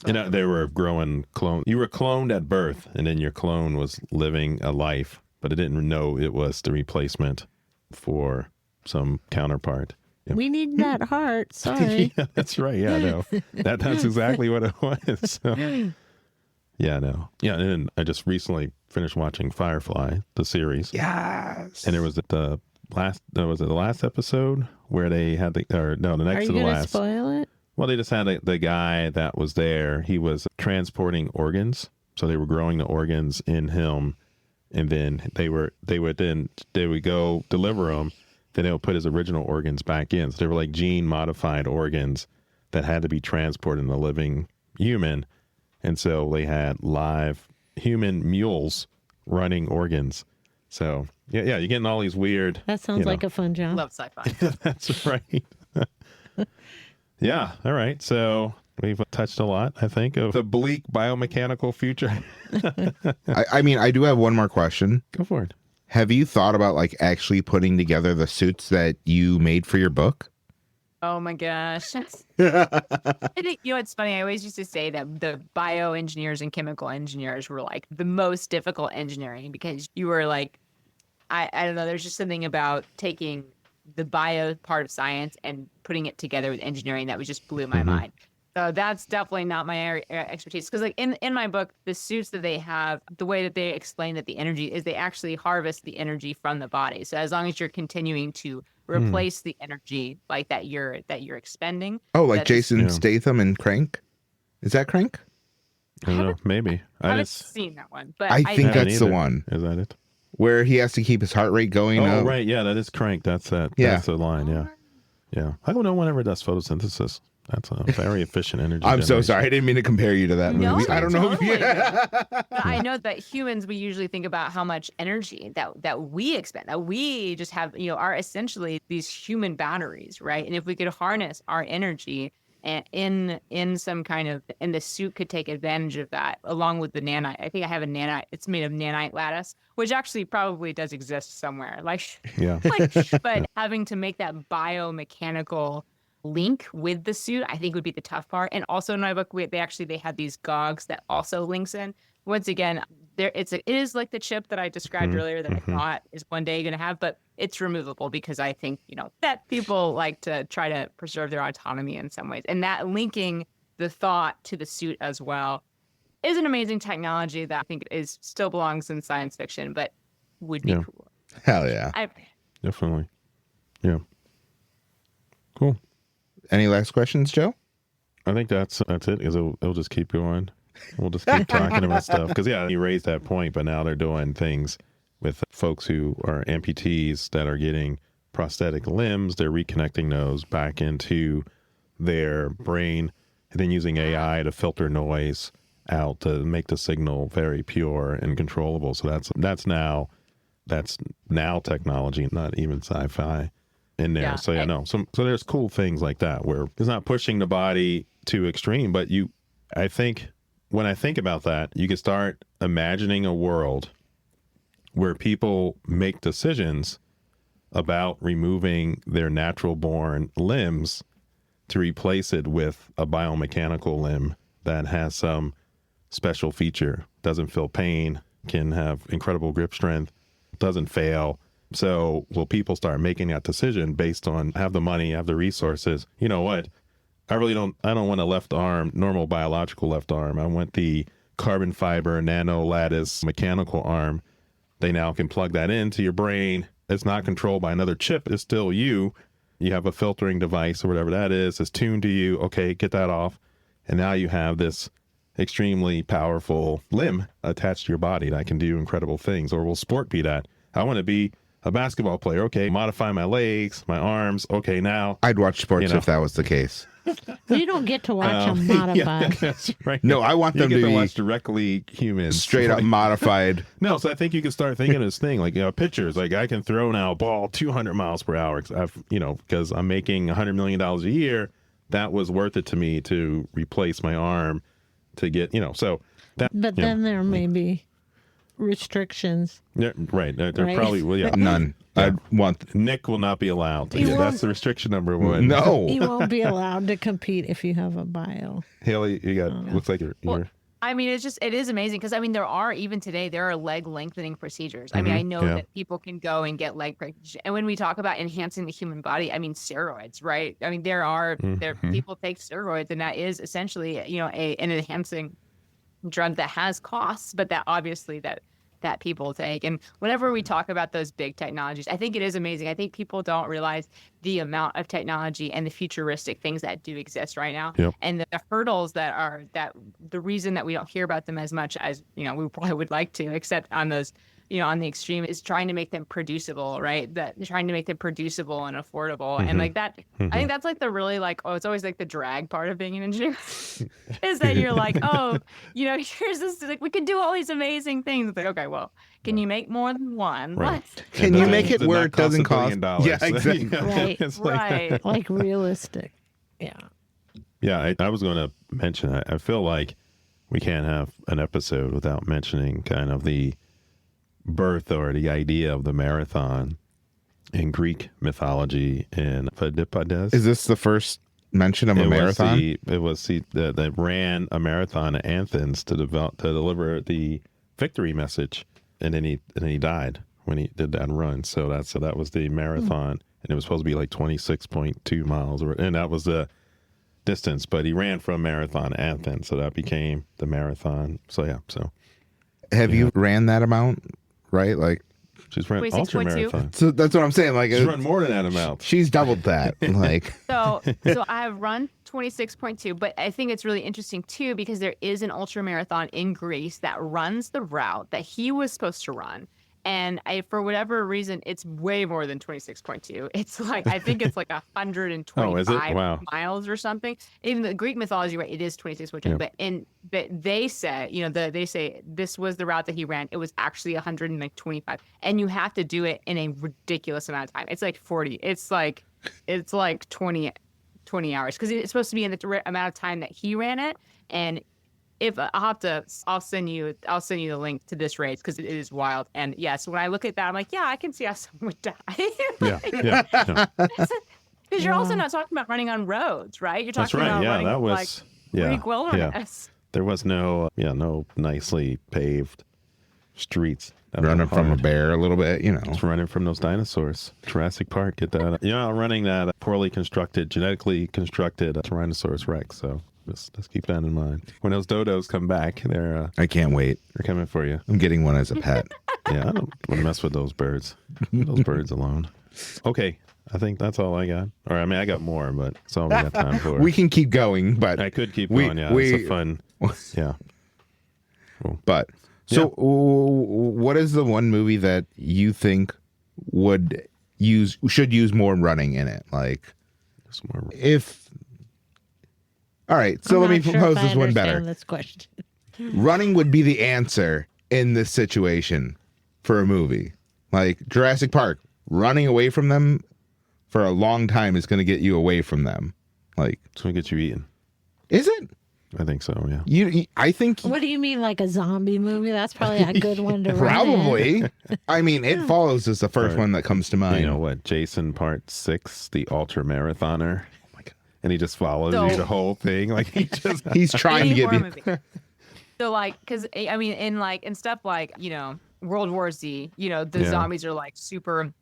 And they were growing clone. You were cloned at birth, and then your clone was living a life, but it didn't know it was the replacement for some counterpart. Yep. We need that heart. Sorry. Yeah, that's right. Yeah, no, that's exactly what it was. So, yeah, no, yeah. And then I just recently finished watching Firefly, the series. Yes. And there was the last episode where they had the next to the last. Are you gonna spoil it? Well, they just had the guy that was there. He was transporting organs. So they were growing the organs in him and then they would go deliver them. Then they would put his original organs back in. So they were like gene modified organs that had to be transported in a living human. And so they had live human mules running organs. So yeah, you're getting all these weird. That sounds like a fun job. Love sci-fi. That's right. Yeah. All right. So we've touched a lot, I think, of the bleak biomechanical future. I mean, I do have one more question. Go for it. Have you thought about like actually putting together the suits that you made for your book? Oh my gosh. I think, it's funny. I always used to say that the bioengineers and chemical engineers were like the most difficult engineering, because you were like, I don't know, there's just something about taking the bio part of science and putting it together with engineering that just blew my mind. So that's definitely not my area expertise. Because like in my book, the suits that they have, the way that they explain that the energy is, they actually harvest the energy from the body. So as long as you're continuing to replace the energy like that you're expending. Oh, like Jason Statham and Crank? Is that Crank? I don't know. Maybe. I haven't seen that one, but I think that's the either. one. Is that it? Where he has to keep his heart rate going Oh, up. right. Yeah, that is Crank. That's that. Yeah. That's the line. Yeah. Yeah. I don't know one ever does photosynthesis. That's a very efficient energy. I'm so generation. sorry. I didn't mean to compare you to that movie. I don't know. Totally. But I know that humans, we usually think about how much energy that we expend, that we just have, are essentially these human batteries, right? And if we could harness our energy and in some kind of, and the suit could take advantage of that, along with the nanite. I think I have a nanite. It's made of nanite lattice, which actually probably does exist somewhere. But having to make that biomechanical link with the suit, I think would be the tough part. And also in my book, they had these gogs that also links in. Once again, it is like the chip that I described earlier that I thought is one day going to have, but it's removable because I think, that people like to try to preserve their autonomy in some ways. And that linking the thought to the suit as well is an amazing technology that I think still belongs in science fiction, but would be cool. Hell yeah. Definitely. Yeah. Cool. Any last questions, Joe? I think that's it, because it'll just keep going. We'll just keep talking about stuff. Because, you raised that point, but now they're doing things with folks who are amputees that are getting prosthetic limbs. They're reconnecting those back into their brain and then using AI to filter noise out to make the signal very pure and controllable. So that's now technology, not even sci-fi in there. Yeah. So there's cool things like that where it's not pushing the body too extreme, but I think when I think about that, you can start imagining a world where people make decisions about removing their natural born limbs to replace it with a biomechanical limb that has some special feature, doesn't feel pain, can have incredible grip strength, doesn't fail. So will people start making that decision based on have the money, have the resources? You know what? I don't want a left arm, normal biological left arm. I want the carbon fiber, nano lattice, mechanical arm. They now can plug that into your brain. It's not controlled by another chip. It's still you. You have a filtering device or whatever that is. It's tuned to you. Okay, get that off. And now you have this extremely powerful limb attached to your body that can do incredible things. Or will sport be that? I want to be a basketball player. Okay, modify my legs, my arms. Okay, now. I'd watch sports if that was the case. You don't get to watch them modified. That's right. No, I want them you get to be watch directly humans. straight up modified. No, so I think you can start thinking of this thing like, pitchers. Like I can throw now a ball 200 miles per hour because I'm making $100 million a year. That was worth it to me to replace my arm to get, so that. But then there may be restrictions. Yeah, right. There Right. probably will. Yeah. None. Yeah. I'd want. Nick will not be allowed. He won't- That's the restriction number one. No. You won't be allowed to compete if you have a bio. Haley, you got, looks like you're. Well, I mean, it is amazing because there are leg lengthening procedures. I mean, I know that people can go and get leg breaks. And when we talk about enhancing the human body, I mean, steroids, right? I mean, there people take steroids, and that is essentially, an enhancing drug that has costs, but that obviously that people take. And whenever we talk about those big technologies, I think it is amazing. I think people don't realize the amount of technology and the futuristic things that do exist right now. Yep. And the hurdles that the reason that we don't hear about them as much as, we probably would like to, except on those, on the extreme, is trying to make them producible, right? That trying to make them producible and affordable. And like that, I think that's like the really it's always like the drag part of being an engineer is that you're like, oh, here's this, like, we could do all these amazing things. It's like, okay, well, can you make more than one? Right. What? Can you make it Does where not it doesn't cost $1 billion? Yeah, exactly. Right. It's like- Right. Like realistic. Yeah. Yeah, I was going to mention, I feel like we can't have an episode without mentioning kind of the birth or the idea of the marathon in Greek mythology in Phidippides. Is this the first mention of a marathon? It was that ran a marathon at Athens to deliver the victory message, and then he died when he did that run. So that was the marathon, and it was supposed to be like 26.2 miles, and that was the distance. But he ran from Marathon to Athens, so that became the marathon. So yeah, Have you ran that amount? Right, like, she's run 26.2? ultra marathon. so that's what I'm saying. Like, She's run more than that amount. she's doubled that. Like, So I have run 26.2, but I think it's really interesting too because there is an ultra marathon in Greece that runs the route that he was supposed to run. And for whatever reason, it's way more than 26.2. It's like, I think it's like 125 Oh, is it? Wow. miles or something. Even the Greek mythology, right, it is 26.2. Yeah. But they say, they say this was the route that he ran. It was actually 125. And you have to do it in a ridiculous amount of time. It's like 40. It's like 20 hours because it's supposed to be in the amount of time that he ran it. And if I'll send you the link to this race because it is wild. And yes, when I look at that, I'm like, yeah, I can see how someone would die. Yeah. Because you're also not talking about running on roads, right? You're That's talking right. about Yeah, running that was like Greek wilderness. There was no nicely paved streets. That was running from a hard. bear a little bit, It's running from those dinosaurs. Jurassic Park, get that. Running that poorly constructed, genetically constructed Tyrannosaurus Rex. So just keep that in mind. When those dodos come back, they're I can't wait. coming for you. I'm getting one as a pet. Yeah, I don't want to mess with those birds. Leave those birds alone. Okay, I think that's all I got. Or I mean, I got more, but that's all we got time for. We can keep going, but I could keep going. Yeah, it's a fun. Yeah. But so, what is the one movie that you think should use more running in it? Like, if. All right, so I'm let me not sure pose if I this one understand better. This question. Running would be the answer in this situation for a movie. Like Jurassic Park, running away from them for a long time is going to get you away from them. Like, It's going to get you eaten. is it? I think so, yeah. I think What do you mean, like a zombie movie? That's probably a good one to run in. probably. I mean, It Follows is the first Right. one that comes to mind. You know what? Jason Part 6, the ultramarathoner. Oh my God. And he just follows you the whole thing. Like he just. He's trying to Any get horror you. movie. So like, because I mean, in stuff like World War Z, the zombies are like supercharged.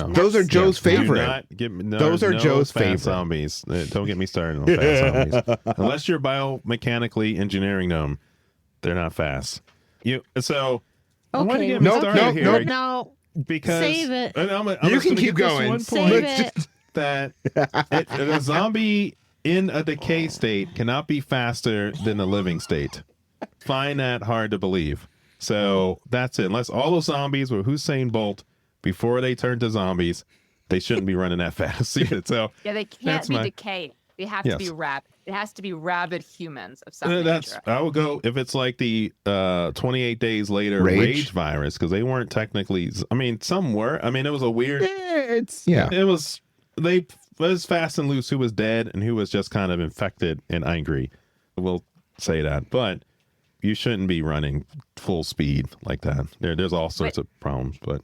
Yeah. and Those are that's- Joe's Do favorite. not Those are no Joe's fast favorite. zombies. Don't get me started on fast zombies. Unless you're biomechanically engineering them, they're not fast. I want to Okay, get me Nope, started nope, here nope. No, because Save it. and I'm You just can gonna keep get this going. One Save point it. that a zombie in a decay state cannot be faster than the living state. Find that hard to believe. So that's it. Unless all those zombies were Usain Bolt before they turned to zombies, they shouldn't be running that fast. So Yeah, they can't That's be my- decayed. They have to Yes. be rabid. It has to be rabid humans of some that's nature. I would go if it's like the 28 days later Rage? rage virus because they weren't technically. I mean, some were. I mean, it was a weird. Yeah. It was fast and loose who was dead and who was just kind of infected and angry. We'll say that, but you shouldn't be running full speed like that. There's all sorts of problems, but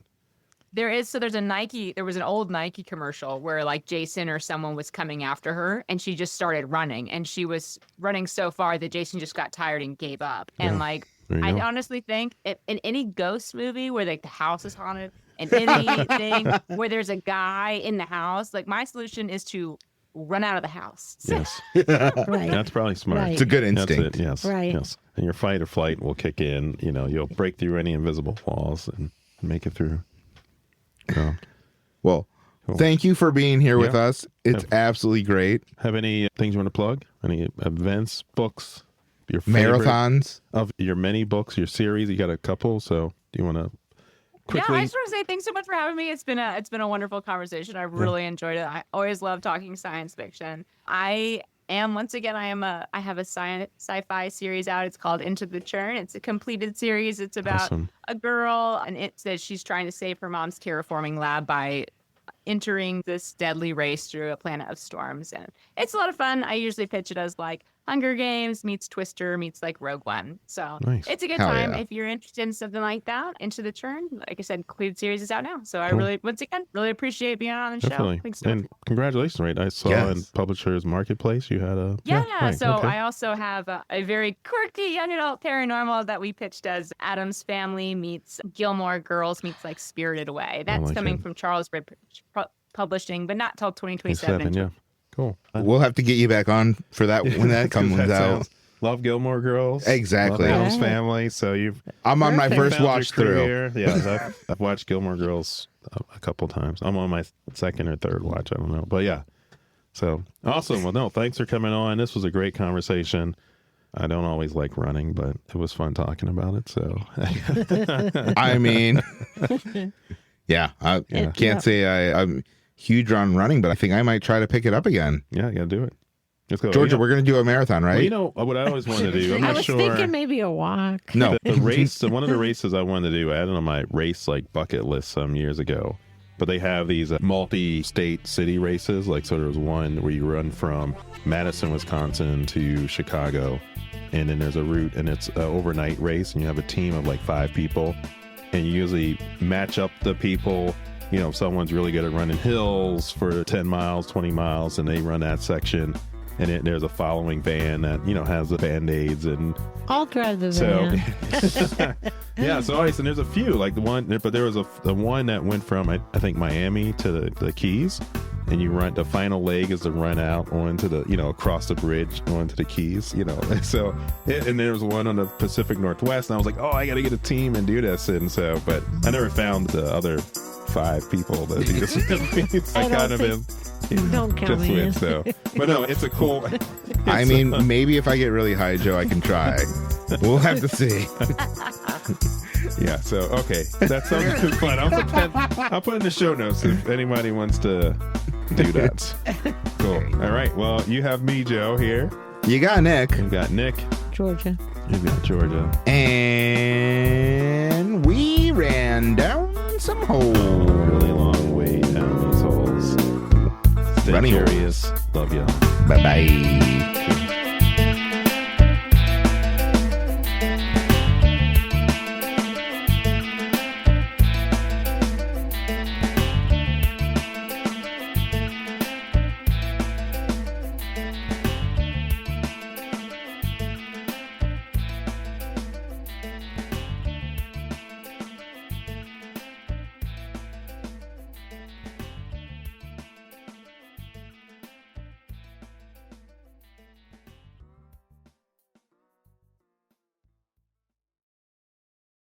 There's an old Nike commercial where like Jason or someone was coming after her and she just started running and she was running so far that Jason just got tired and gave up. And like, There you I go. honestly think in any ghost movie where like the house is haunted and anything where there's a guy in the house, like my solution is to run out of the house. yes, right. that's probably smart. Right. It's a good That's instinct. it. Yes. Right. Yes. And your fight or flight will kick in. You'll break through any invisible walls and make it through. So, Well, Thank you for being here with Yeah. us. It's absolutely great. Have any things you want to plug? Any events, books, your favorite Marathons. of your many books, your series? You got a couple, so do you want to quickly? Yeah, I just want to say thanks so much for having me. It's been a wonderful conversation. I really enjoyed it. I always love talking science fiction. I have a sci-fi series out. It's called Into the Churn. It's a completed series. It's about Awesome. a girl, and it says she's trying to save her mom's terraforming lab by entering this deadly race through a planet of storms. And it's a lot of fun. I usually pitch it as like Hunger Games meets Twister meets like Rogue One. So Nice. it's a good Hell time yeah. if you're interested in something like that. Into the Churn, like I said, completed series is out now. So I Cool. really, once again, really appreciate being on the show. Definitely. Thanks so much. And congratulations, right? I saw Yes. in Publishers Marketplace you had a Yeah, right, so okay. I also have a very quirky young adult paranormal that we pitched as Adam's Family meets Gilmore Girls meets like Spirited Away. That's like coming it. from Charles Ripp Publishing, but not till 2027. Yeah. Cool. We'll have to get you back on for that when that comes That out. sounds- Love Gilmore Girls. Exactly. Love Addams Yeah. Family. So you've I'm on my Perfect. first found your watch through. career. Yeah, I've watched Gilmore Girls a couple times. I'm on my second or third watch. I don't know, but yeah. So awesome. Well, no, thanks for coming on. This was a great conversation. I don't always like running, but it was fun talking about it. So I mean, yeah, I Yeah. can't say I'm huge on running, but I think I might try to pick it up again. yeah, you gotta do it. Let's go. Georgia, You know- we're going to do a marathon, right? well, you know what I always wanted to do. I'm I not was sure. thinking maybe a walk. No. The race, one of the races I wanted to do, I had it on my race like bucket list some years ago. But they have these multi-state city races. Like, so there was one where you run from Madison, Wisconsin to Chicago, and then there's a route, and it's an overnight race, and you have a team of like 5 people, and you usually match up the people. You know, if someone's really good at running hills for 10 miles, 20 miles, and they run that section. And there's a following band that, you know, has the Band-Aids and I'll drive the so van. yeah, so always, and there's a few like the one, but there was the one that went from I think Miami to the Keys, and you run the final leg is to run out onto the, you know, across the bridge onto the Keys, you know. So and there was one on the Pacific Northwest, and I was like, oh, I got to get a team and do this, and so, but I never found the other 5 people that do this with me. I I don't kind of am. Don't count Just me in. with, so, but no, it's a cool. I mean, maybe if I get really high, Joe, I can try. We'll have to see. Yeah, so okay, that sounds good fun. I'll put in the show notes if anybody wants to do that. Cool. All right. Well, you have me, Joe, here. You got Nick. You've got Nick. Georgia. You've got Georgia. And we ran down some holes. Really long way down these holes. Stay Running holes. curious. Love you. Bye-bye.